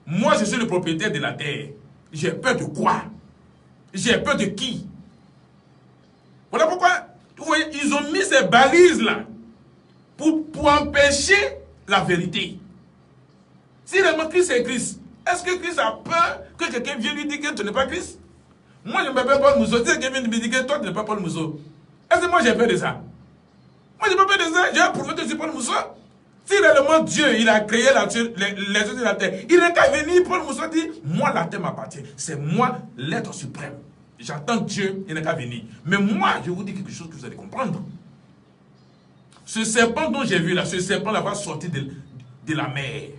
Moi, je suis le propriétaire de la terre. J'ai peur de quoi? J'ai peur de qui? Voilà pourquoi, vous voyez, ils ont mis ces balises-là pour empêcher la vérité. Si vraiment Christ est Christ, est-ce que Christ a peur que quelqu'un vienne lui dire que tu n'es pas Christ? Moi, je ne m'appelle pas Paul Mousseau. Si quelqu'un vient me dire que toi, tu n'es pas Paul Mousseau, est-ce que moi j'ai peur de ça? Moi, je n'ai pas peur de ça. J'ai prouvé que je suis Paul Mousseau. Si réellement Dieu, il a créé les choses de la terre, il n'a qu'à venir, Paul Mousseau dit, moi, la terre m'appartient. C'est moi, l'être suprême. J'attends Dieu, il n'a qu'à venir. Mais moi, je vous dis quelque chose que vous allez comprendre. Ce serpent dont j'ai vu là, ce serpent-là va sortir de la mer.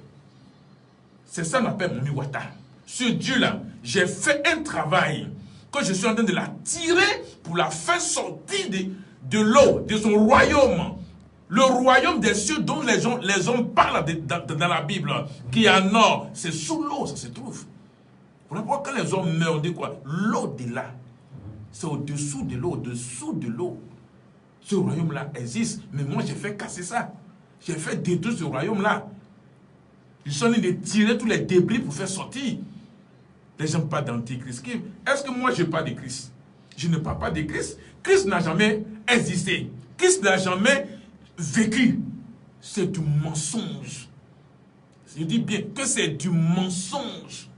C'est ça qu'on appelle mon miwata. Ce Dieu-là, j'ai fait un travail que je suis en train de la tirer pour la faire sortir de l'eau, de son royaume. Le royaume des cieux dont les hommes parlent dans la Bible, qui est en or, c'est sous l'eau, ça se trouve. Vous voyez, quand les hommes meurent, on dit quoi? L'au-delà. C'est au-dessous de l'eau, au-dessous de l'eau. Ce royaume-là existe, mais moi j'ai fait casser ça. J'ai fait détruire ce royaume-là. Ils sont en train de tirer tous les débris pour faire sortir. Les gens parlent d'antichrist. Est-ce que moi je parle de Christ? Je ne parle pas de Christ. Christ n'a jamais existé. Christ n'a jamais vécu. C'est du mensonge. Je dis bien que c'est du mensonge.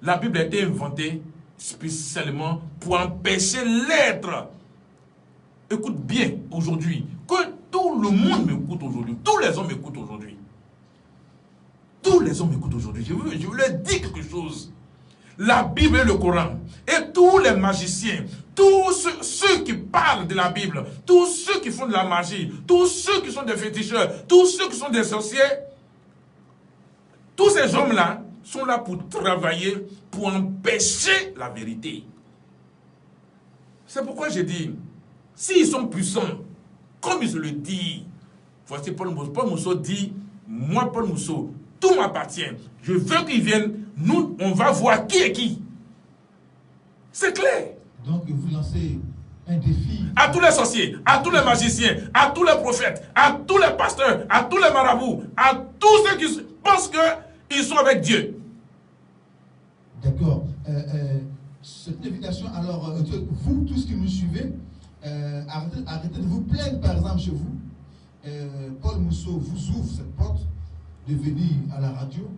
La Bible a été inventée spécialement pour empêcher l'être. Écoute bien aujourd'hui, que tout le monde m'écoute aujourd'hui, tous les hommes m'écoutent aujourd'hui. Tous les hommes m'écoutent aujourd'hui. Je vous leur dis quelque chose. La Bible et le Coran, et tous les magiciens, tous ceux qui parlent de la Bible, tous ceux qui font de la magie, tous ceux qui sont des féticheurs, tous ceux qui sont des sorciers, tous ces hommes-là sont là pour travailler, pour empêcher la vérité. C'est pourquoi j'ai dit, s'ils sont puissants, comme ils se le disent, voici Paul Mousseau dit, moi Paul Mousseau, tout m'appartient. Je veux qu'ils viennent, nous, on va voir qui est qui. C'est clair. Donc vous lancez un défi à tous les sorciers, à tous les magiciens, à tous les prophètes, à tous les pasteurs, à tous les marabouts, à tous ceux qui pensent qu'ils sont avec Dieu. D'accord. Cette invitation, alors, vous, tous qui nous suivez, arrêtez de vous plaindre, par exemple, chez vous. Paul Mousseau vous ouvre cette porte de venir à la radio,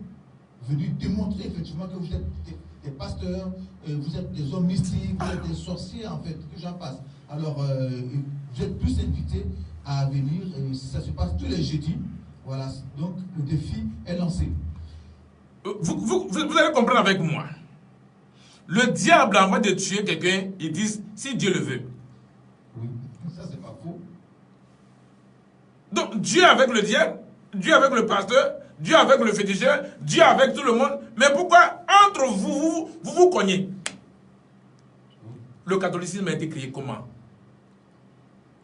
venir démontrer effectivement que vous êtes des pasteurs, vous êtes des hommes mystiques, vous êtes des sorciers, en fait, que j'en passe. Alors, vous êtes plus invités à venir, ça se passe tous les jeudis. Voilà, donc le défi est lancé. Vous allez comprendre avec moi. Le diable, avant de tuer quelqu'un, ils disent, si Dieu le veut. Oui, ça c'est pas faux. Donc, Dieu avec le diable, Dieu avec le pasteur, Dieu avec le féticheur, Dieu avec tout le monde. Mais pourquoi, entre entre vous, vous cognez. Le catholicisme a été créé comment?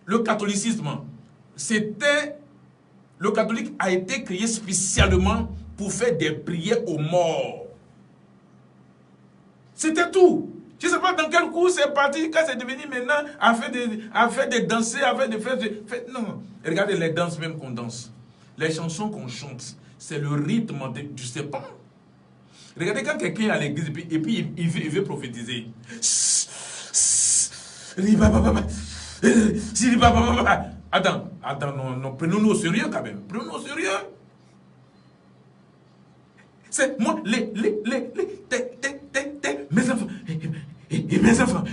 Le catholicisme, le catholique a été créé spécialement pour faire des prières aux morts. C'était tout. Je ne sais pas dans quel coup c'est parti, quand c'est devenu maintenant, à faire des danser, à faire des faire. Non, regardez les danses même qu'on danse. Les chansons qu'on chante, c'est le rythme du serpent. Regardez quand quelqu'un est à l'église et puis il veut prophétiser. Attends, non, prenons-nous au sérieux quand même. Prenons-nous au sérieux. C'est moi, mes enfants,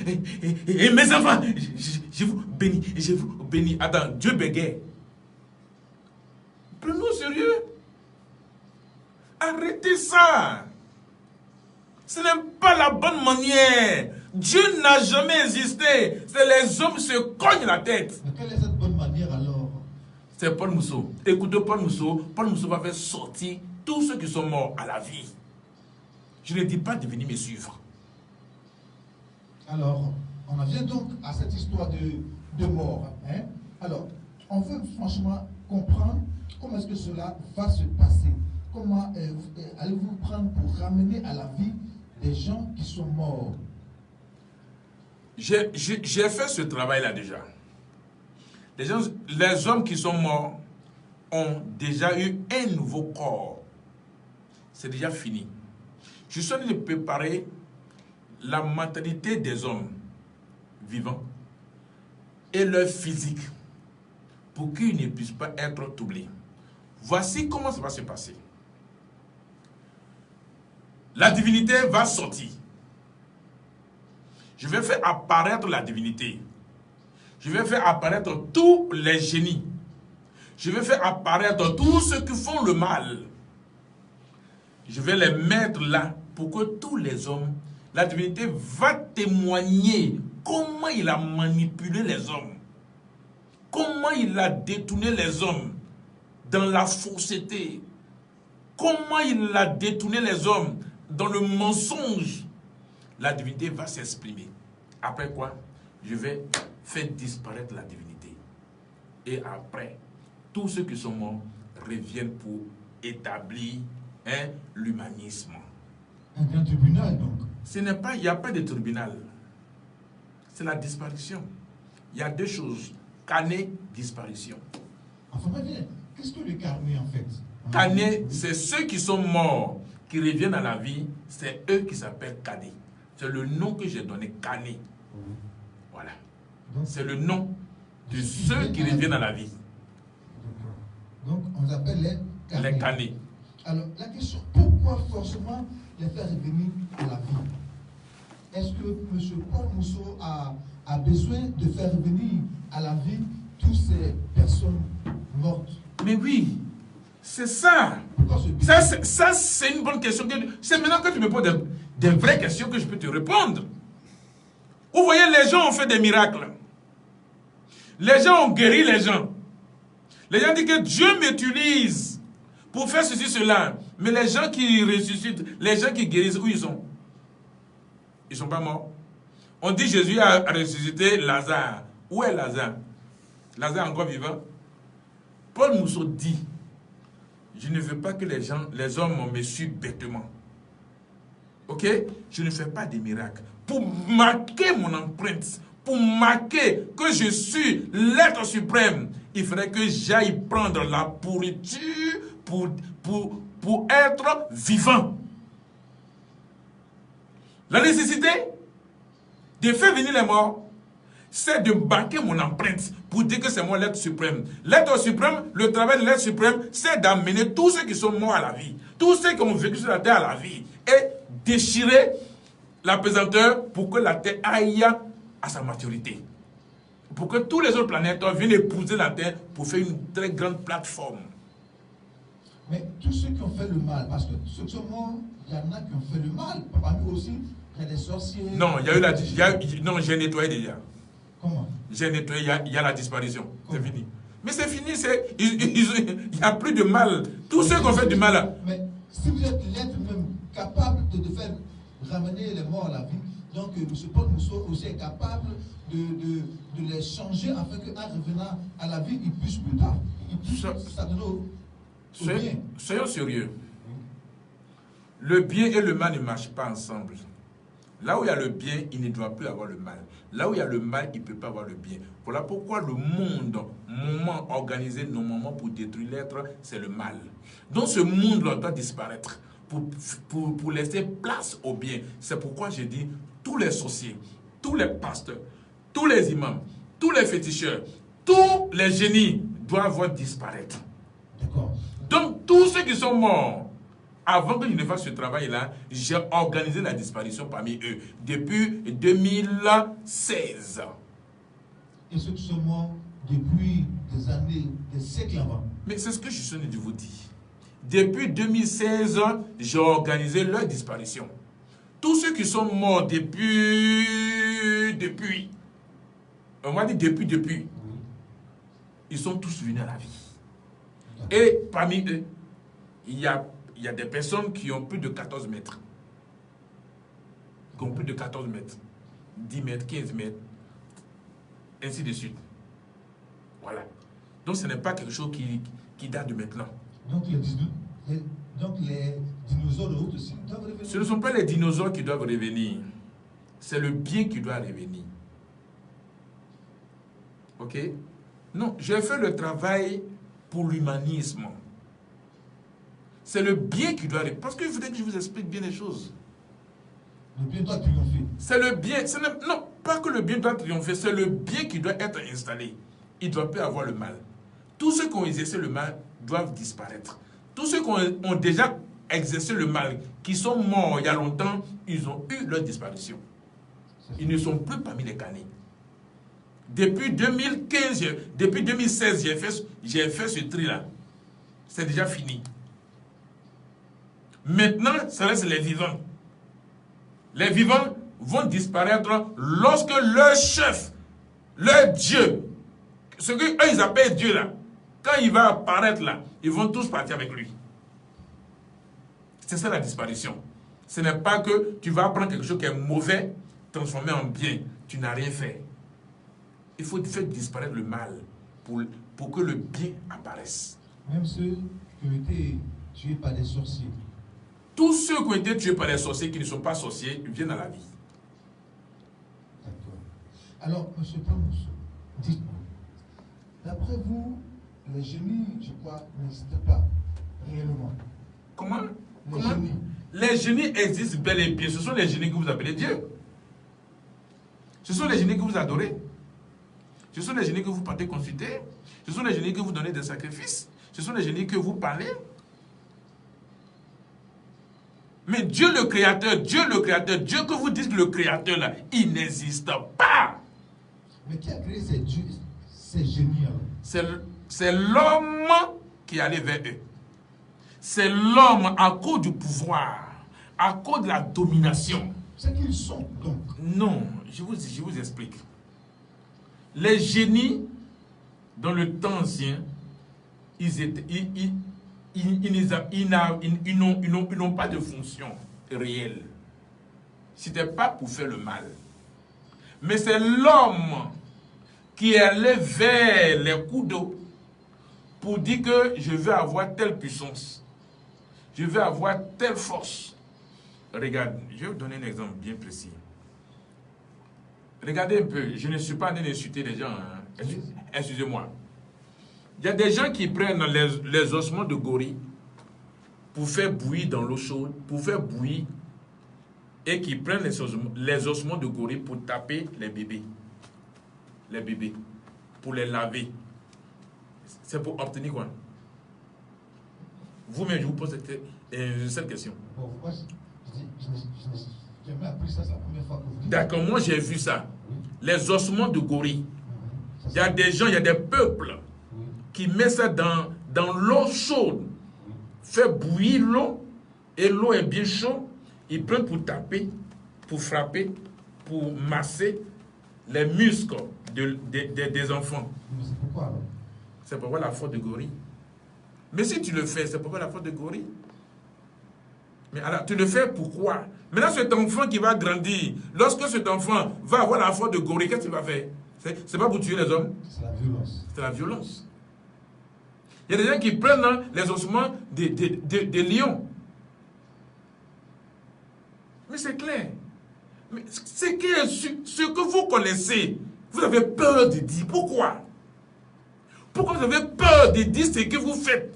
mes enfants, je vous bénis, Attends, Dieu bégaye. Prenons-nous au sérieux. Arrêtez ça. Ce n'est pas la bonne manière. Dieu n'a jamais existé. C'est les hommes qui se cognent la tête. Mais quelle est cette bonne manière alors? C'est Paul Mousseau. Écoutez Paul Mousseau. Paul Mousseau va faire sortir tous ceux qui sont morts à la vie. Je ne dis pas de venir me suivre. Alors, on en vient donc à cette histoire de mort. Hein? Alors, on veut franchement comprendre comment est-ce que cela va se passer. Comment allez-vous prendre pour ramener à la vie des gens qui sont morts? J'ai fait ce travail-là déjà. Les hommes qui sont morts ont déjà eu un nouveau corps. C'est déjà fini. Je suis en train de préparer la mentalité des hommes vivants et leur physique pour qu'ils ne puissent pas être troublés. Voici comment ça va se passer. La divinité va sortir. Je vais faire apparaître la divinité. Je vais faire apparaître tous les génies. Je vais faire apparaître tous ceux qui font le mal. Je vais les mettre là pour que tous les hommes, la divinité va témoigner comment il a manipulé les hommes. Comment il a détourné les hommes dans la fausseté. Comment il a détourné les hommes dans le mensonge. La divinité va s'exprimer. Après quoi, je vais faire disparaître la divinité. Et après, tous ceux qui sont morts reviennent pour établir l'humanisme. Un grand tribunal donc? Il n'y a pas de tribunal. C'est la disparition. Il y a deux choses. Carnet, disparition. Enfin, qu'est-ce que le carnet en fait? Carnet, c'est ceux qui sont morts, qui reviennent à la vie, c'est eux qui s'appellent Canet. C'est le nom que j'ai donné, Canet. Voilà. C'est le nom de ceux qui reviennent à la vie. Donc, on les appelle les Canets. Les Canets. Alors, la question, pourquoi forcément les faire revenir à la vie? Est-ce que M. Paul Mousseau a besoin de faire revenir à la vie toutes ces personnes mortes? Mais oui, c'est ça. Ça, c'est une bonne question. C'est maintenant que tu me poses des vraies questions que je peux te répondre. Vous voyez, les gens ont fait des miracles. Les gens ont guéri les gens. Les gens disent que Dieu m'utilise pour faire ceci, cela. Mais les gens qui ressuscitent, les gens qui guérissent, où ils sont? Ils ne sont pas morts. On dit Jésus a ressuscité Lazare. Où est Lazare? Lazare est encore vivant. Paul Mousseau dit, je ne veux pas que les hommes me suivent bêtement. Ok? Je ne fais pas des miracles. Pour marquer mon empreinte, pour marquer que je suis l'être suprême, il faudrait que j'aille prendre la pourriture pour être vivant. La nécessité de faire venir les morts, c'est de marquer mon empreinte pour dire que c'est moi l'être suprême. L'être suprême, le travail de l'être suprême, c'est d'amener tous ceux qui sont morts à la vie, tous ceux qui ont vécu sur la terre à la vie, et déchirer la pesanteur pour que la terre aille à sa maturité. Pour que tous les autres planètes viennent épouser la terre pour faire une très grande plateforme. Mais tous ceux qui ont fait le mal, parce que ceux qui sont morts, il y en a qui ont fait le mal. Parmi eux aussi, il y a des sorciers. Non, non, j'ai nettoyé déjà. Comment? J'ai nettoyé, il y a la disparition. C'est fini. Mais c'est fini, il n'y a plus de mal. Tous ceux qui ont fait du mal. Mais si vous êtes l'être même capable de faire ramener les morts à la vie. Donc, M. Paul Mousseau aussi est capable de les changer afin qu'en revenant à la vie, ils puissent plus tard. Ils puissent s'adonner au bien. Soyons sérieux. Le bien et le mal ne marchent pas ensemble. Là où il y a le bien, il ne doit plus avoir le mal. Là où il y a le mal, il ne peut pas avoir le bien. Voilà pourquoi le monde, moment organisé normalement pour détruire l'être, c'est le mal. Donc ce monde-là doit disparaître pour laisser place au bien. C'est pourquoi j'ai dit, tous les sorciers, tous les pasteurs, tous les imams, tous les féticheurs, tous les génies doivent disparaître. D'accord. Donc tous ceux qui sont morts, avant que je ne fasse ce travail-là, j'ai organisé la disparition parmi eux depuis 2016. Et ceux qui sont morts depuis des années, des siècles avant. Mais c'est ce que je suis en train de vous dire. Depuis 2016, j'ai organisé leur disparition. Tous ceux qui sont morts depuis, on va dire depuis, ils sont tous venus à la vie. Et parmi eux, il y a des personnes qui ont plus de 14 mètres. Qui ont plus de 14 mètres. 10 mètres, 15 mètres. Ainsi de suite. Voilà. Donc ce n'est pas quelque chose qui date de maintenant. Donc les dinosaures aussi doivent revenir. Ce ne sont pas les dinosaures qui doivent revenir. C'est le bien qui doit revenir. Ok? Non, j'ai fait le travail pour l'humanisme. C'est le bien qui doit revenir. Parce que je voudrais que je vous explique bien les choses. Le bien doit triompher. C'est le bien. Non, pas que le bien doit triompher. C'est le bien qui doit être installé. Il ne doit pas avoir le mal. Tous ceux qui ont exercé le mal doivent disparaître. Tous ceux qui ont déjà exercé le mal, qui sont morts il y a longtemps, ils ont eu leur disparition. Ils ne sont plus parmi les canets. Depuis 2015, depuis 2016, j'ai fait ce tri-là. C'est déjà fini. Maintenant, ça reste les vivants. Les vivants vont disparaître lorsque leur chef, leur Dieu, ce qu'eux ils appellent Dieu là, quand il va apparaître là, ils vont tous partir avec lui. C'est ça la disparition. Ce n'est pas que tu vas prendre quelque chose qui est mauvais, transformer en bien. Tu n'as rien fait. Il faut faire disparaître le mal pour que le bien apparaisse. Même ceux qui ont été tués par des sorciers. Tous ceux qui ont été tués par les sorciers qui ne sont pas sorciers viennent à la vie. D'accord. Alors, M. Pronous, dites-moi, d'après vous, les génies, je crois, n'existent pas réellement. Comment? Génies. Les génies existent bel et bien. Ce sont les génies que vous appelez Dieu. Ce sont les génies que vous adorez. Ce sont les génies que vous partez consulter. Ce sont les génies que vous donnez des sacrifices. Ce sont les génies que vous parlez. Mais Dieu le Créateur, Dieu que vous dites le Créateur là, il n'existe pas. Mais qui a créé ces génies alors? C'est l'homme qui est allé vers eux. C'est l'homme à cause du pouvoir, à cause de la domination. C'est qu'ils sont donc. Non, je vous explique. Les génies, dans le temps ancien, ils n'ont pas de fonction réelle. Ce n'était pas pour faire le mal. Mais c'est l'homme qui est allé vers les coups d'eau pour dire que je veux avoir telle puissance. Je veux avoir telle force. Regarde, je vais vous donner un exemple bien précis. Regardez un peu, je ne suis pas en train d'insulter les gens. Hein. Excusez-moi. Il y a des gens qui prennent les ossements de gorille pour faire bouillir dans l'eau chaude, pour faire bouillir, et qui prennent les ossements de gorille pour taper les bébés. Les bébés. Pour les laver. C'est pour obtenir quoi? Vous-même, je vous pose cette question. Bon, moi, j'ai jamais appris ça, c'est la première fois que vous dites. D'accord, moi j'ai vu ça. Oui. Les ossements de gorille. Il y a des gens, il y a des peuples qui mettent ça dans l'eau chaude. Fait bouillir l'eau, et l'eau est bien chaude. Ils prennent pour taper, pour frapper, pour masser les muscles des enfants. Mais c'est pourquoi alors? C'est pourquoi la faute de gorille. Mais si tu le fais, c'est pourquoi la faute de gorille. Mais alors, tu le fais pourquoi? Maintenant, cet enfant qui va grandir, lorsque cet enfant va avoir la foi de gorille, qu'est-ce qu'il va faire? C'est pas pour tuer les hommes? C'est la violence. C'est la violence. Il y a des gens qui prennent les ossements des lions. Mais c'est clair. Mais c'est que ce que vous connaissez, vous avez peur de dire. Pourquoi? Pourquoi vous avez peur de dire ce que vous faites?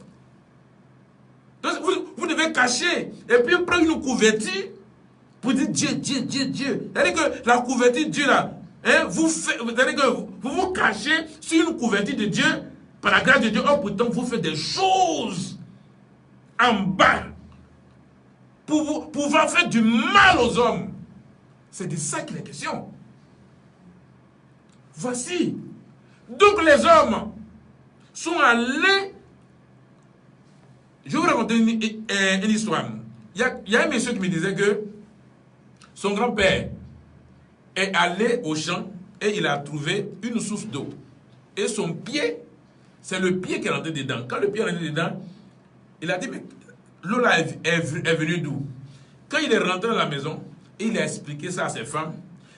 Donc, vous devez cacher et puis prendre une couverture pour dire Dieu, Dieu, Dieu, Dieu. C'est-à-dire que la couverture Dieu là, hein, c'est-à-dire que vous vous cachez sur une couverture de Dieu, par la grâce de Dieu, oh, pourtant vous faites des choses en bas pour pouvoir faire du mal aux hommes. C'est de ça qu'il est question. Voici. Donc les hommes sont allés. Je vais vous raconter une histoire. Il y a un monsieur qui me disait que son grand-père est allé au champ et il a trouvé une source d'eau. Et son pied, c'est le pied qui est rentré dedans. Quand le pied est rentré dedans, il a dit, mais l'eau là est venue d'où? Quand il est rentré dans la maison, il a expliqué ça à ses femmes.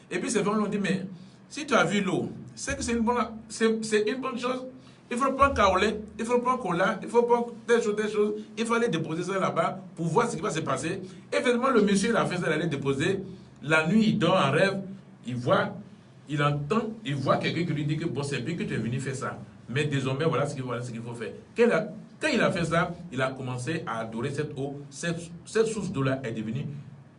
Et puis ses femmes lui ont dit, mais si tu as vu l'eau, c'est que c'est une bonne chose. Il faut prendre Kaolé, il faut prendre Cola, il faut prendre des choses. Il fallait déposer ça là-bas pour voir ce qui va se passer. Et finalement, le monsieur, il a fait ça, il allait déposer. La nuit, il dort en rêve, il voit, il entend, il voit quelqu'un qui lui dit que bon, c'est bien que tu es venu faire ça. Mais désormais, voilà ce qu'il faut faire. Quand il a fait ça, il a commencé à adorer cette eau. Cette source d'eau-là est devenue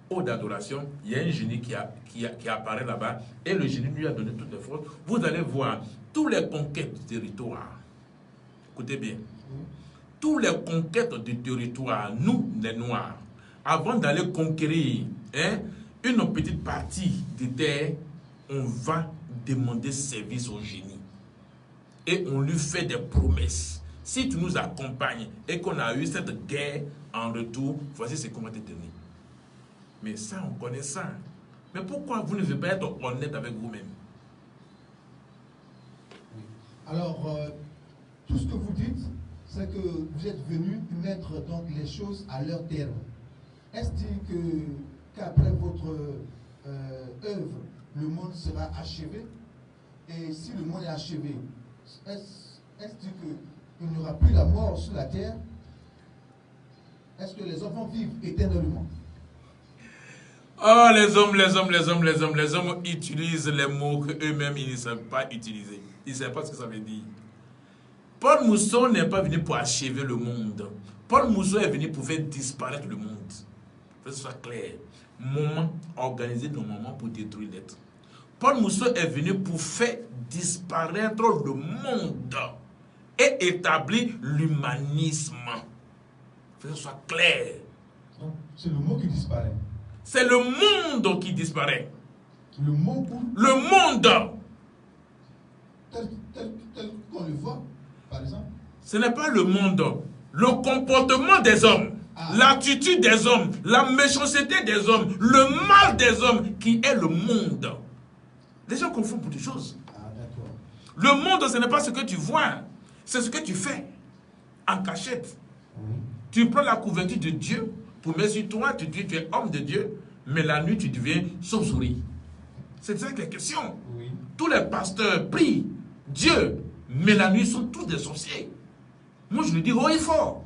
eau d'adoration. Il y a un génie qui apparaît là-bas. Et le génie lui a donné toutes les forces. Vous allez voir tous les conquêtes du territoire. Écoutez bien. Tous les conquêtes du territoire, nous, les Noirs, avant d'aller conquérir une petite partie de terre, on va demander service au génie. Et on lui fait des promesses. Si tu nous accompagnes et qu'on a eu cette guerre en retour, voici ce qu'on va te donner. Mais ça, on connaît ça. Mais pourquoi vous ne voulez pas être honnête avec vous-même? Alors, tout ce que vous dites, c'est que vous êtes venus mettre donc les choses à leur terme. Est-ce qu'après votre œuvre, le monde sera achevé? Et si le monde est achevé, est-ce qu'il n'y aura plus la mort sur la terre? Est-ce que les enfants vivent éternellement? Oh, les hommes utilisent les mots qu'eux-mêmes ils ne savent pas utiliser. Ils ne savent pas ce que ça veut dire. Paul Mousseau n'est pas venu pour achever le monde. Paul Mousseau est venu pour faire disparaître le monde. Que ce soit clair. Moment organisé normalement pour détruire l'être. Paul Mousseau est venu pour faire disparaître le monde et établir l'humanisme. Que ce soit clair. C'est le mot qui disparaît. C'est le monde qui disparaît. Le monde. Tel qu'on le voit, par exemple. Ce n'est pas le monde. Le comportement des hommes, l'attitude des hommes, la méchanceté des hommes, le mal des hommes qui est le monde. Les gens confondent beaucoup de choses. Le monde, ce n'est pas ce que tu vois, c'est ce que tu fais en cachette. Tu prends la couverture de Dieu pour mettre sur toi, tu dis tu es homme de Dieu, mais la nuit tu deviens chauve-souris. C'est ça que la question. Oui. Tous les pasteurs prient Dieu, mais la nuit ils sont tous des sorciers. Moi je le dis haut et fort.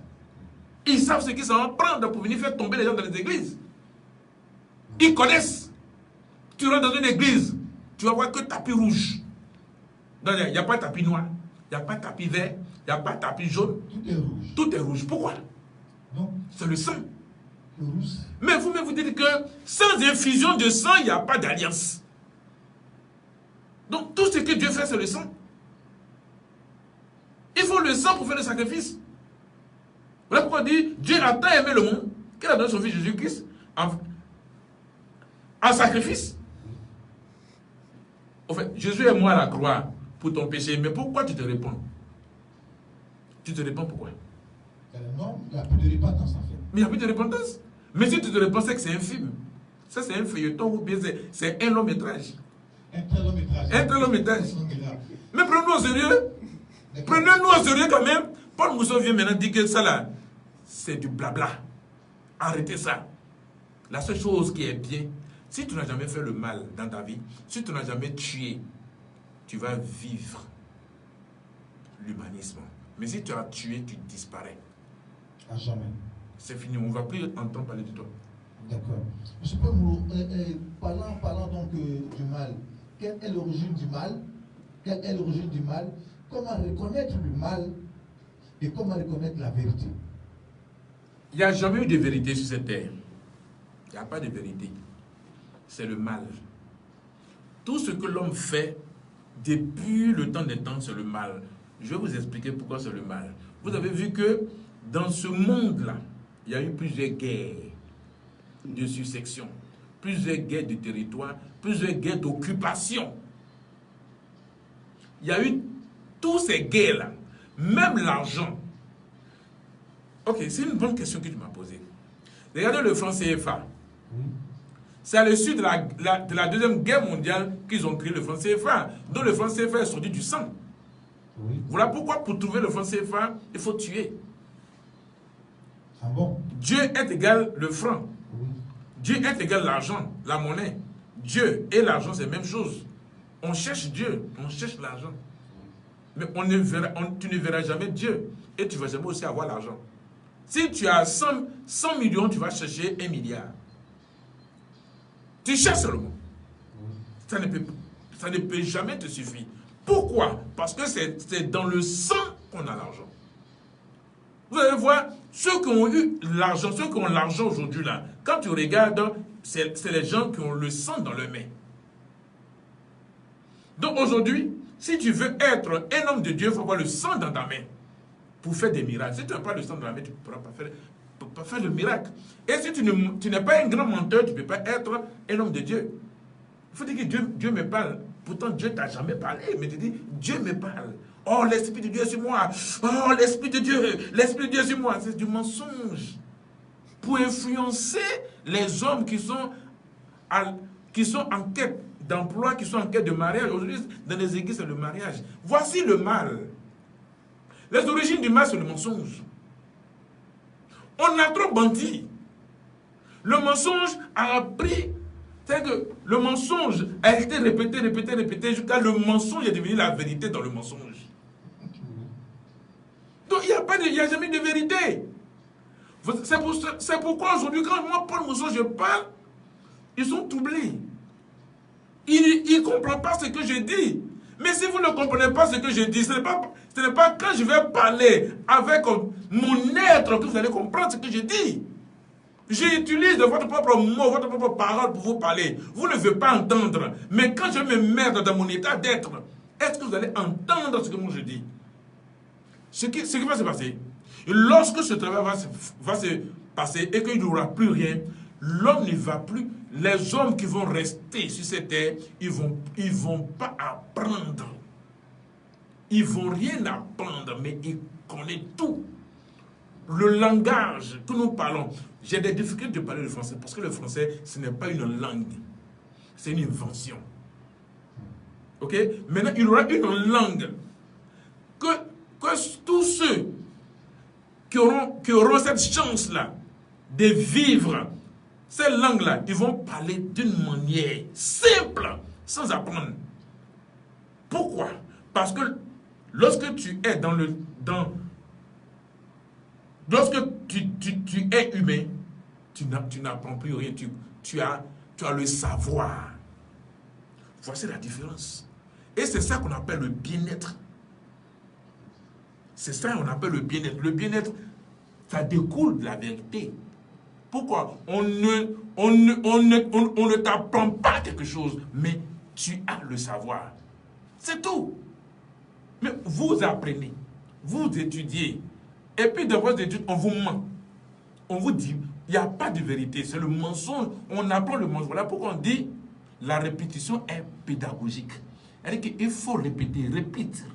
Ils savent ce qu'ils s'en prendre pour venir faire tomber les gens dans les églises. Ils connaissent. Tu rentres dans une église, tu vas voir que tapis rouge. Il n'y a pas de tapis noir, il n'y a pas de tapis vert, il n'y a pas de tapis jaune. Tout est rouge. Tout est rouge. Pourquoi? C'est le sang. Mais vous-même vous dites que sans infusion de sang, il n'y a pas d'alliance. Donc tout ce que Dieu fait, c'est le sang. Il faut le sang pour faire le sacrifice. Voilà pourquoi on dit Dieu a tant aimé le monde qu'il a donné son fils Jésus-Christ en sacrifice. En fait, Jésus est mort à la croix pour ton péché. Mais pourquoi tu te réponds? Tu te réponds pourquoi? Non, il n'y a plus de repentance en fait. Mais il n'y a plus de repentance. Mais si tu te réponds, c'est que c'est un film. Ça, c'est un feuilleton ou bien c'est un long métrage. Un très long métrage. Un très long métrage. Mais prenons-nous au sérieux. Prenons-nous au sérieux quand même. Paul Mousseau vient maintenant dire que ça là, c'est du blabla. Arrêtez ça. La seule chose qui est bien, si tu n'as jamais fait le mal dans ta vie, si tu n'as jamais tué, tu vas vivre l'humanisme. Mais si tu as tué, tu disparais. À jamais. C'est fini, on ne va plus entendre parler de toi. D'accord. Monsieur Pomou, parlant donc du mal, quelle est l'origine du mal? Quelle est l'origine du mal? Comment reconnaître le mal et comment reconnaître la vérité? Il n'y a jamais eu de vérité sur cette terre. Il n'y a pas de vérité. C'est le mal. Tout ce que l'homme fait depuis le temps des temps, c'est le mal. Je vais vous expliquer pourquoi c'est le mal. Vous avez vu que dans ce monde-là, il y a eu plusieurs guerres de succession, plusieurs guerres de territoire, plusieurs guerres d'occupation. Il y a eu tous ces guerres-là, même l'argent. Ok, c'est une bonne question que tu m'as posée. Regardez le franc CFA. C'est à l'issue de la Deuxième Guerre mondiale qu'ils ont créé le franc CFA. Donc le franc CFA est sorti du sang. Oui. Voilà pourquoi pour trouver le franc CFA, il faut tuer. Ah bon? Dieu est égal le franc. Oui. Dieu est égal l'argent, la monnaie. Dieu et l'argent, c'est la même chose. On cherche Dieu, on cherche l'argent. Mais tu ne verras jamais Dieu. Et tu ne vas jamais aussi avoir l'argent. Si tu as 100 millions, tu vas chercher 1 milliard. Tu cherches seulement. Ça ne peut jamais te suffire. Pourquoi? Parce que c'est dans le sang qu'on a l'argent. Vous allez voir, ceux qui ont eu l'argent, ceux qui ont l'argent aujourd'hui là, quand tu regardes, c'est les gens qui ont le sang dans leurs mains. Donc aujourd'hui, si tu veux être un homme de Dieu, il faut avoir le sang dans ta main pour faire des miracles. Si tu n'as pas le sang dans la main, tu ne pourras pas faire le miracle. Et si tu n'es pas un grand menteur, tu ne peux pas être un homme de Dieu. Il faut dire que Dieu me parle. Pourtant, Dieu ne t'a jamais parlé, mais tu dis, Dieu me parle. Oh, l'Esprit de Dieu est sur moi. Oh, l'Esprit de Dieu est sur moi. C'est du mensonge. Pour influencer les hommes qui sont en quête d'emploi, qui sont en quête de mariage. Aujourd'hui, dans les églises, c'est le mariage. Voici le mal. Les origines du mal, c'est le mensonge. On a trop menti. Le mensonge a appris. C'est que le mensonge a été répété, jusqu'à le mensonge est devenu la vérité dans le mensonge. Donc il n'y a jamais de vérité. C'est pourquoi aujourd'hui, quand moi, Paul Mousson, je parle, ils sont troublés. Ils ne comprennent pas ce que je dis. Mais si vous ne comprenez pas ce que je dis, ce n'est pas quand je vais parler avec mon être que vous allez comprendre ce que je dis. J'utilise votre propre mot, votre propre parole pour vous parler. Vous ne voulez pas entendre. Mais quand je me mets dans mon état d'être, est-ce que vous allez entendre ce que moi je dis? Ce qui va se passer, lorsque ce travail va se passer et qu'il n'y aura plus rien, l'homme ne va plus. Les hommes qui vont rester sur cette terre, ils vont pas apprendre. Ils vont rien apprendre, mais ils connaissent tout. Le langage que nous parlons, j'ai des difficultés de parler le français parce que le français, ce n'est pas une langue, c'est une invention. Ok? Maintenant, il y aura une langue que tous ceux qui auront cette chance-là de vivre cette langue-là, ils vont parler d'une manière simple, sans apprendre. Pourquoi? Parce que lorsque tu es lorsque tu es humain, tu n'apprends plus rien, tu as le savoir. Voici la différence. Et c'est ça qu'on appelle le bien-être. C'est ça qu'on appelle le bien-être. Le bien-être, ça découle de la vérité. Pourquoi? On ne t'apprend pas quelque chose, mais tu as le savoir. C'est tout. Mais vous apprenez, vous étudiez, et puis dans vos études, on vous ment. On vous dit, il n'y a pas de vérité, c'est le mensonge. On apprend le mensonge. Voilà pourquoi on dit, la répétition est pédagogique. C'est-à-dire qu'il faut répéter, répète.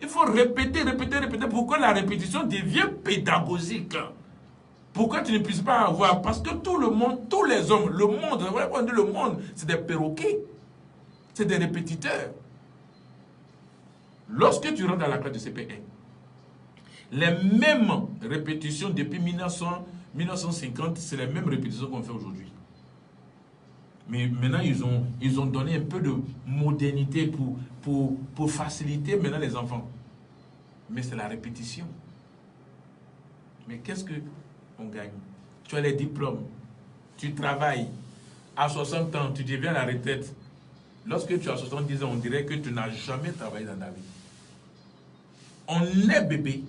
Il faut répéter. Pourquoi la répétition devient pédagogique? Pourquoi tu ne puisses pas avoir? Parce que tout le monde, tous les hommes, le monde, c'est des perroquets. C'est des répétiteurs. Lorsque tu rentres dans la classe de CP1, les mêmes répétitions depuis 1900, 1950, c'est les mêmes répétitions qu'on fait aujourd'hui. Mais maintenant, ils ont donné un peu de modernité pour faciliter maintenant les enfants. Mais c'est la répétition. Mais qu'est-ce qu'on gagne? Tu as les diplômes, tu travailles. À 60 ans, tu deviens à la retraite. Lorsque tu as 70 ans, on dirait que tu n'as jamais travaillé dans ta vie. On est bébé.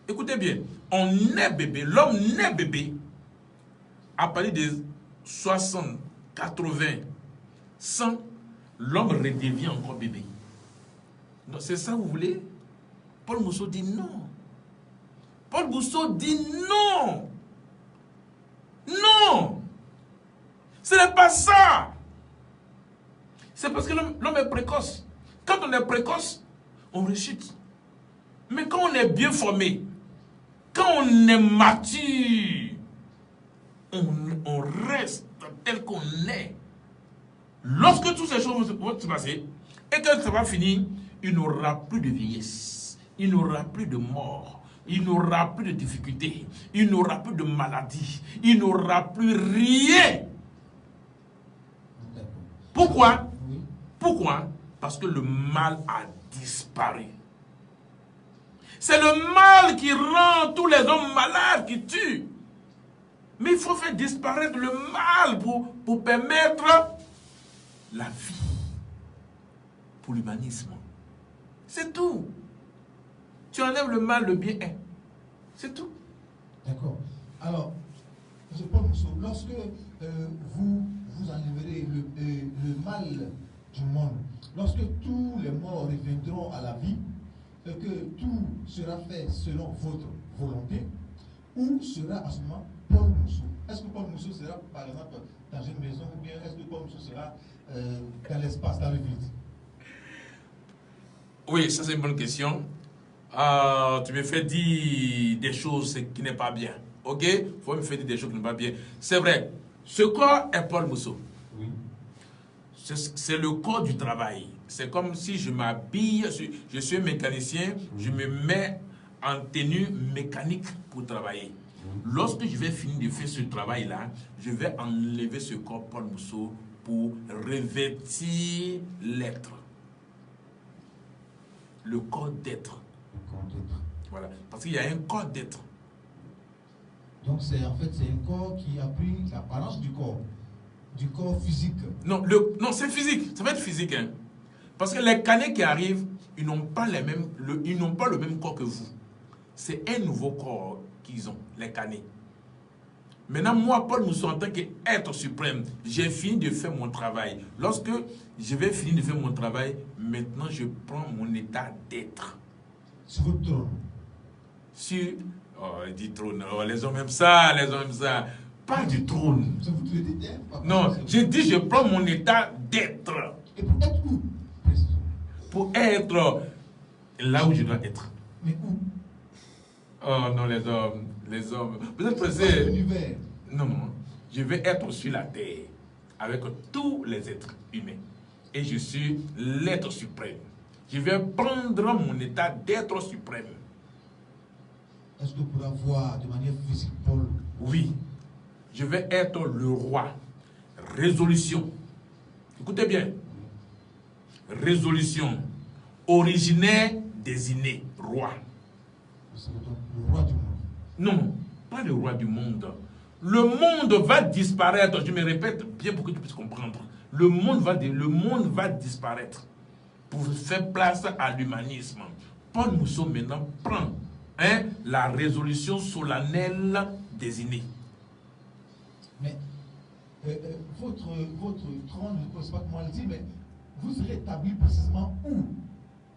Écoutez bien, on est bébé. L'homme naît bébé. À partir de 60, 80, 100, l'homme redevient encore bébé. C'est ça vous voulez? Paul Mousseau dit non. Paul Mousseau dit non. Non. Ce n'est pas ça. C'est parce que l'homme est précoce. Quand on est précoce, on rechute. Mais quand on est bien formé, quand on est mature, on reste tel qu'on est. Lorsque toutes ces choses vont se passer, et que ça va finir, il n'aura plus de vieillesse, il n'aura plus de mort, il n'aura plus de difficultés, il n'aura plus de maladie, il n'aura plus rien. Pourquoi? Pourquoi? Parce que le mal a disparu. C'est le mal qui rend tous les hommes malades, qui tue. Mais il faut faire disparaître le mal pour permettre la vie, pour l'humanisme. C'est tout. Tu enlèves le mal, le bien est. C'est tout. D'accord. Alors, M. Paul Mousseau, lorsque vous enlèverez le mal du monde, lorsque tous les morts reviendront à la vie, et que tout sera fait selon votre volonté, où sera à ce moment Paul Mousseau? Est-ce que Paul Mousseau sera, par exemple, dans une maison, ou bien est-ce que Paul Mousseau sera dans l'espace, dans le vide? Oui, ça c'est une bonne question. Tu me fais dire des choses qui n'est pas bien. Ok? Il faut me faire dire des choses qui n'est pas bien. C'est vrai. Ce corps est Paul Mousseau. Oui. C'est le corps du travail. C'est comme si je m'habille, je suis un mécanicien, je me mets en tenue mécanique pour travailler. Lorsque je vais finir de faire ce travail-là, je vais enlever ce corps Paul Mousseau pour revêtir l'être. Le corps d'être. Le corps d'être. Voilà. Parce qu'il y a un corps d'être. Donc c'est en fait c'est un corps qui a pris l'apparence du corps physique. Non, c'est physique. Ça va être physique. Hein. Parce que les canets qui arrivent, ils n'ont pas le même corps que vous. C'est un nouveau corps qu'ils ont, les canets. Maintenant, moi, Paul Mousseau, en tant qu'être suprême, j'ai fini de faire mon travail. Lorsque je vais finir de faire mon travail, maintenant, je prends mon état d'être. Sur votre trône. Oh, il dit trône. Oh, les hommes aiment ça, Pas du trône. Ça vous le dites, hein? Non, je dis, je prends mon état d'être. Et pour être où? Pour être là où je dois être. Mais où? Oh non, les hommes. Peut-être c'est... l'univers. Non. Je vais être sur la terre avec tous les êtres humains. Et je suis l'être suprême. Je vais prendre mon état d'être suprême. Est-ce que vous pourrez voir de manière physique, Paul? Oui. Je vais être le roi. Résolution. Écoutez bien. Résolution. Originaire, désigné, roi. C'est le roi du monde. Non, pas le roi du monde. Le monde va disparaître. Je me répète bien pour que tu puisses comprendre. Le monde va disparaître pour faire place à l'humanisme. Paul Mousseau maintenant prend la résolution solennelle désignée. Mais votre trône, je ne sais pas comment le dire, mais vous serez établi précisément où?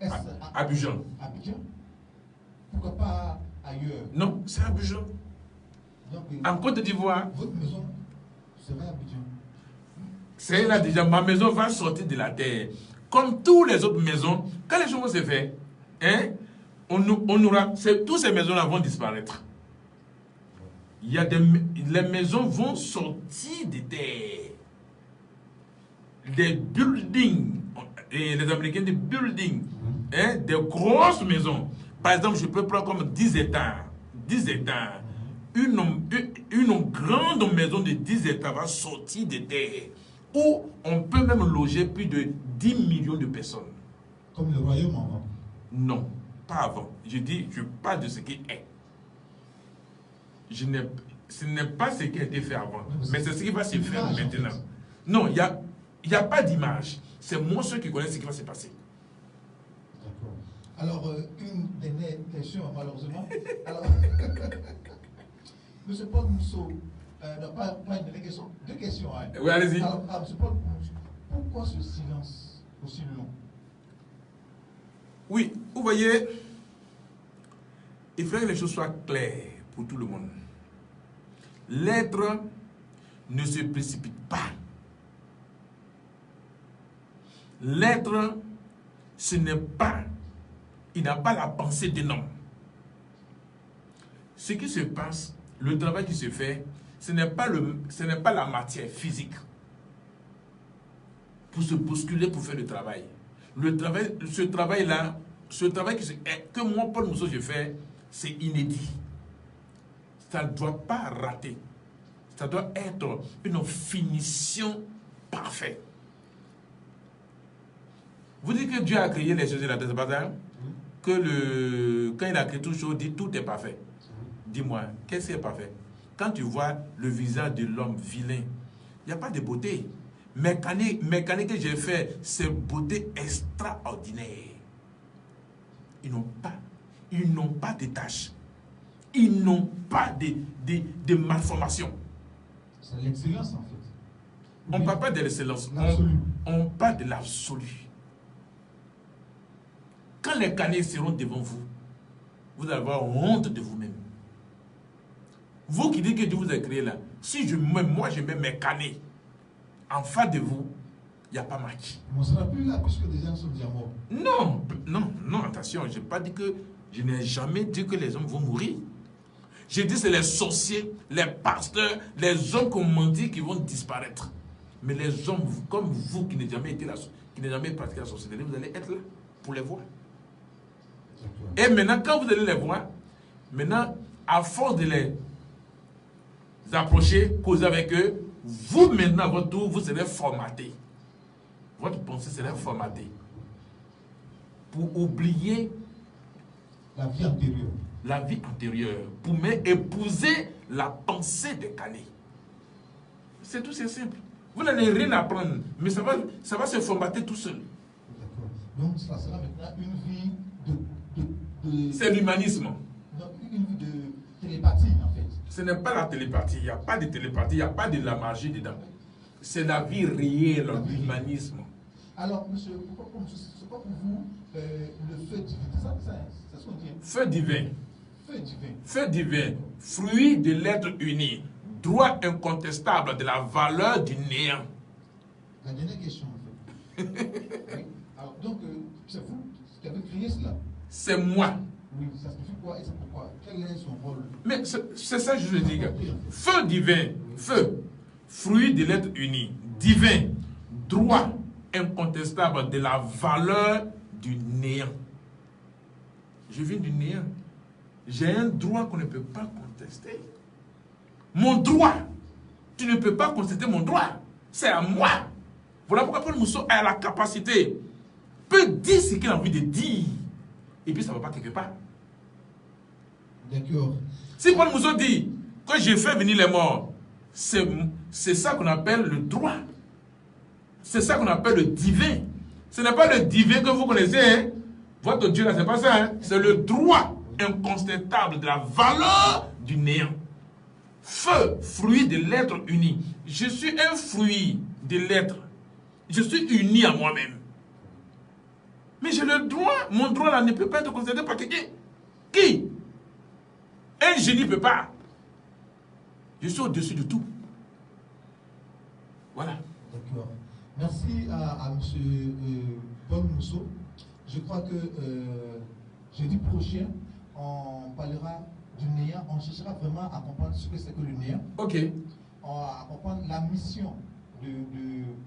À Abidjan. Abidjan? Pourquoi pas ailleurs? Non, c'est Abidjan. Donc, en Côte d'Ivoire. Votre maison sera à Abidjan. C'est là déjà, ma maison va sortir de la terre. Comme toutes les autres maisons, quand les choses vont se faire, toutes ces maisons-là vont disparaître. Les maisons vont sortir de terre. Des buildings, et les Américains des buildings, des grosses maisons. Par exemple, je peux prendre comme 10 hectares. 10 hectares. une grande maison de 10 hectares va sortir de terre, où on peut même loger plus de 10 millions de personnes. Comme le royaume avant. Non, pas avant. Je parle de ce qui est. Ce n'est pas ce qui a été fait avant, mais c'est ce qui va se faire maintenant. En fait. Non, il n'y a pas d'image. C'est moi ceux qui connaissent ce qui va se passer. D'accord. Alors, une dernière question, malheureusement. Alors, M. Paul Mousseau, non, pas une dernière question, deux questions. Hein. Oui, allez-y. Alors, M. Paul Mousseau, pourquoi ce silence aussi long? Oui, vous voyez, il faudrait que les choses soient claires pour tout le monde. L'être ne se précipite pas. L'être, ce n'est pas, il n'a pas la pensée d'un homme. Ce qui se passe, le travail qui se fait, ce n'est pas la matière physique pour se bousculer pour faire le travail. Ce travail-là, que moi, Paul Mousseau, je fais, c'est inédit. Ça ne doit pas rater. Ça doit être une finition parfaite. Vous dites que Dieu a créé les choses de la terre, c'est pas ça? Que quand il a créé toute chose, dit tout est parfait. Dis-moi, qu'est-ce qui est parfait? Quand tu vois le visage de l'homme vilain, il n'y a pas de beauté. Mécanique que j'ai fait, c'est beauté extraordinaire. Ils n'ont pas de tâches. Ils n'ont pas de malformations. C'est l'excellence en fait. On ne parle pas de l'excellence, on parle de l'absolu. Quand les canets seront devant vous, vous allez avoir honte de vous-même. Vous qui dites que Dieu vous a créé là, si moi je mets mes canets en face de vous, il n'y a pas match. On ne sera plus là puisque les gens sont déjà morts. Non, attention, je n'ai jamais dit que les hommes vont mourir. J'ai dit que c'est les sorciers, les pasteurs, les hommes qu'on m'a dit qui vont disparaître. Mais les hommes comme vous qui n'avez jamais pratiqué la sorcellerie, vous allez être là pour les voir. Et maintenant, quand vous allez les voir, maintenant, à force de les approcher, causer avec eux, vous maintenant, à votre tour, vous serez formaté. Votre pensée serait formatée. Pour oublier la vie antérieure. La vie antérieure. Pour épouser la pensée des canets. C'est tout, c'est simple. Vous n'allez rien apprendre, mais ça va se formater tout seul. D'accord. Donc, ça sera maintenant une vie de c'est l'humanisme. Une vie de télépathie, en fait. Ce n'est pas la télépathie. Il n'y a pas de télépathie, il n'y a pas de la magie dedans. C'est la vie réelle, l'humanisme. Alors, monsieur, c'est quoi pour vous le feu divin? C'est ce qu'on dit. Feu divin. Feu divin. Feu divin, fruit de l'être uni, droit incontestable de la valeur du néant. La dernière question, en fait. Oui. Alors, donc, c'est vous qui avez créé cela? C'est moi. Oui, ça signifie quoi et c'est pourquoi? Quel est son rôle? Mais c'est ça que je veux dire. Feu divin, feu, fruit de l'être uni, divin, droit incontestable de la valeur du néant. Je viens du néant. J'ai un droit qu'on ne peut pas contester. Mon droit. Tu ne peux pas contester mon droit. C'est à moi. Voilà pourquoi Paul Mousseau a la capacité, peut dire ce qu'il a envie de dire. Et puis ça ne va pas quelque part. D'accord. Si Paul Mousseau dit que j'ai fait venir les morts, c'est ça qu'on appelle le droit. C'est ça qu'on appelle le divin. Ce n'est pas le divin que vous connaissez. Hein? Votre Dieu là, c'est pas ça. Hein? C'est le droit incontestable de la valeur du néant. Feu, fruit de l'être uni. Je suis un fruit de l'être. Je suis uni à moi-même. Mais j'ai le droit. Mon droit là ne peut pas être considéré par quelqu'un. Qui? Un génie ne peut pas. Je suis au-dessus de tout. Voilà. D'accord. Merci à M. Paul Mousseau. Je crois que jeudi prochain, on parlera du néant. On cherchera vraiment à comprendre ce que c'est que le néant. Ok. On va comprendre la mission de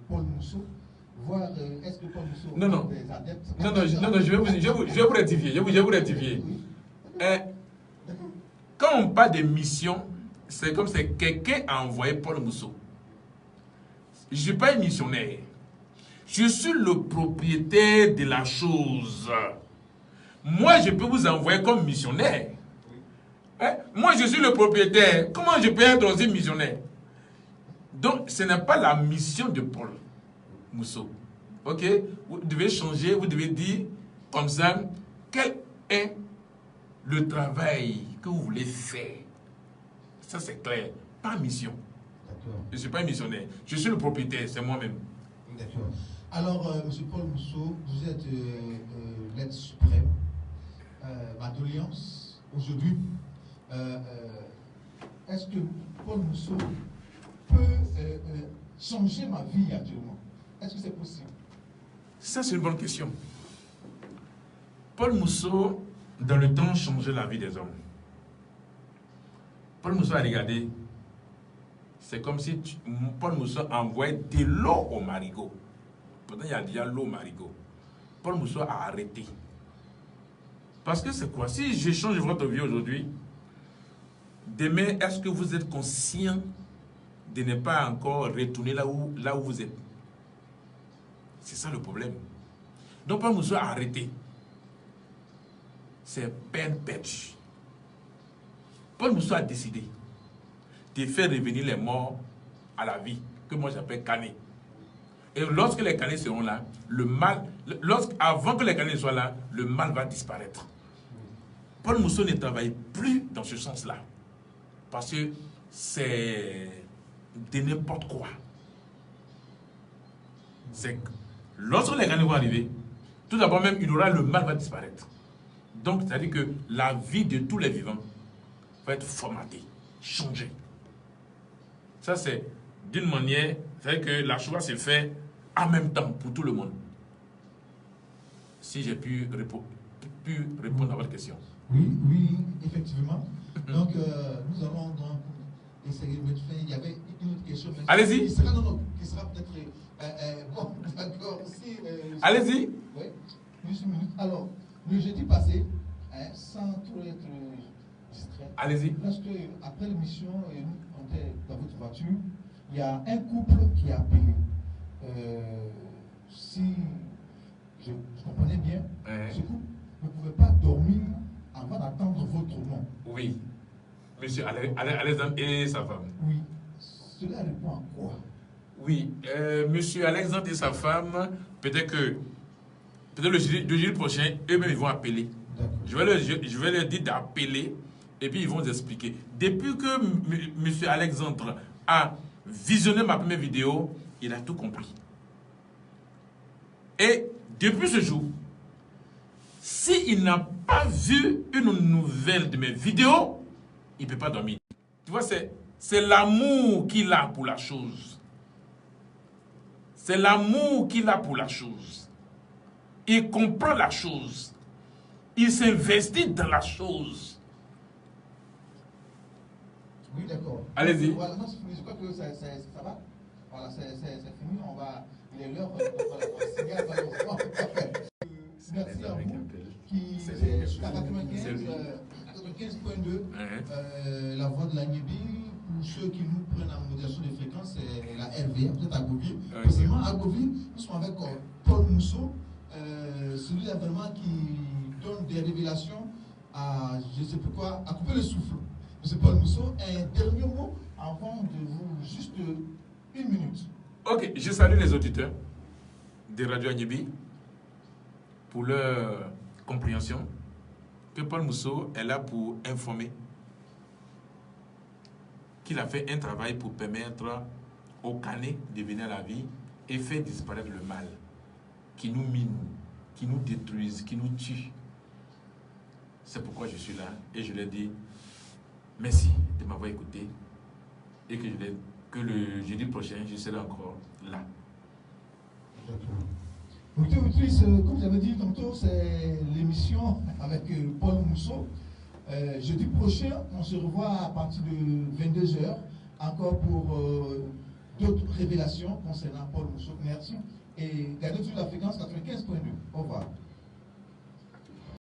Paul Mousseau. Voir est-ce que Paul Mousseau a des adeptes. Non, je vais vous rectifier. Je vais vous rectifier. Quand on parle de mission, c'est comme si quelqu'un a envoyé Paul Mousseau. Je ne suis pas un missionnaire. Je suis le propriétaire de la chose. Moi, je peux vous envoyer comme missionnaire. Hein? Moi, je suis le propriétaire. Comment je peux être aussi missionnaire? Donc, ce n'est pas la mission de Paul Mousseau. Ok? Vous devez changer, vous devez dire comme ça, quel est le travail que vous voulez faire? Ça, c'est clair. Pas mission. Je ne suis pas un missionnaire. Je suis le propriétaire, c'est moi-même. D'accord. Alors, M. Paul Mousseau, vous êtes l'aide suprême. Ma doléance aujourd'hui, est-ce que Paul Mousseau peut changer ma vie actuellement? Est-ce que c'est possible? Ça, c'est une bonne question. Paul Mousseau, dans le temps, changeait la vie des hommes. Paul Mousseau a regardé. C'est comme si Paul Mousseau envoyait de l'eau au marigot. Pourtant, il y a déjà l'eau au marigot. Paul Mousseau a arrêté. Parce que c'est quoi? Si je change votre vie aujourd'hui, demain, est-ce que vous êtes conscient de ne pas encore retourner là où vous êtes? C'est ça le problème. Donc, Paul Mousseau a arrêté. C'est peine perdue. Paul Mousseau a décidé de faire revenir les morts à la vie, que moi j'appelle canés. Et lorsque les canés seront là, le mal, avant que les canés soient là, le mal va disparaître. Paul Mousseau ne travaille plus dans ce sens-là. Parce que c'est de n'importe quoi. C'est lorsque les canés vont arriver, tout d'abord même, le mal va disparaître. Donc, c'est-à-dire que la vie de tous les vivants va être formatée, changée. Ça, c'est d'une manière, c'est-à-dire que la chose se fait en même temps pour tout le monde. Si j'ai pu répondre à votre question. Oui, effectivement. Donc, nous allons donc essayer de mettre fin. Il y avait une autre question. Allez-y. Qui sera peut-être... bon, d'accord. Si, allez-y. Oui, juste une minute. Alors, le jeudi passé, sans trop être distrait, allez-y. Lorsque, après l'émission, on était dans votre voiture, il y a un couple qui a appelé. Si je comprenais bien, ce couple ne pouvait pas dormir avant d'attendre votre nom. Oui. Monsieur Alexandre et sa femme. Oui. Cela répond à quoi? Oui. Monsieur Alexandre et sa femme, peut-être le jeudi prochain, eux-mêmes ils vont appeler. Je vais leur dire d'appeler et puis ils vont nous expliquer. Depuis que monsieur Alexandre a visionné ma première vidéo, il a tout compris. Et depuis ce jour, s'il n'a pas vu une nouvelle de mes vidéos, il ne peut pas dormir. Tu vois, c'est l'amour qu'il a pour la chose. C'est l'amour qu'il a pour la chose. Il comprend la chose. Il s'investit dans la chose. Oui, d'accord. Allez-y. Voilà, non, je crois que ça va. Voilà, c'est fini. Il est l'heure. Merci à vous qui sur la 95.2, la voix de la Nibi. Pour ceux qui nous prennent en modulation de fréquence, c'est la RVA, peut-être à Goville. Précisément à Goville, nous sommes avec Paul Mousseau, celui-là vraiment qui donne des révélations à, je ne sais plus quoi, à couper le souffle. Monsieur Paul Mousseau, un dernier mot avant de vous, juste une minute. Ok, je salue les auditeurs de Radio Agnébi pour leur compréhension que Paul Mousseau est là pour informer, qu'il a fait un travail pour permettre aux canets de venir à la vie et faire disparaître le mal qui nous mine, qui nous détruise, qui nous tue. C'est pourquoi je suis là et je leur dis merci de m'avoir écouté et que le jeudi prochain, je serai encore là. Comme j'avais dit tantôt, c'est l'émission avec Paul Mousseau. Jeudi prochain, on se revoit à partir de 22h, encore pour d'autres révélations concernant Paul Mousseau. Merci. Et gardez toujours la fréquence 95.2. Au revoir.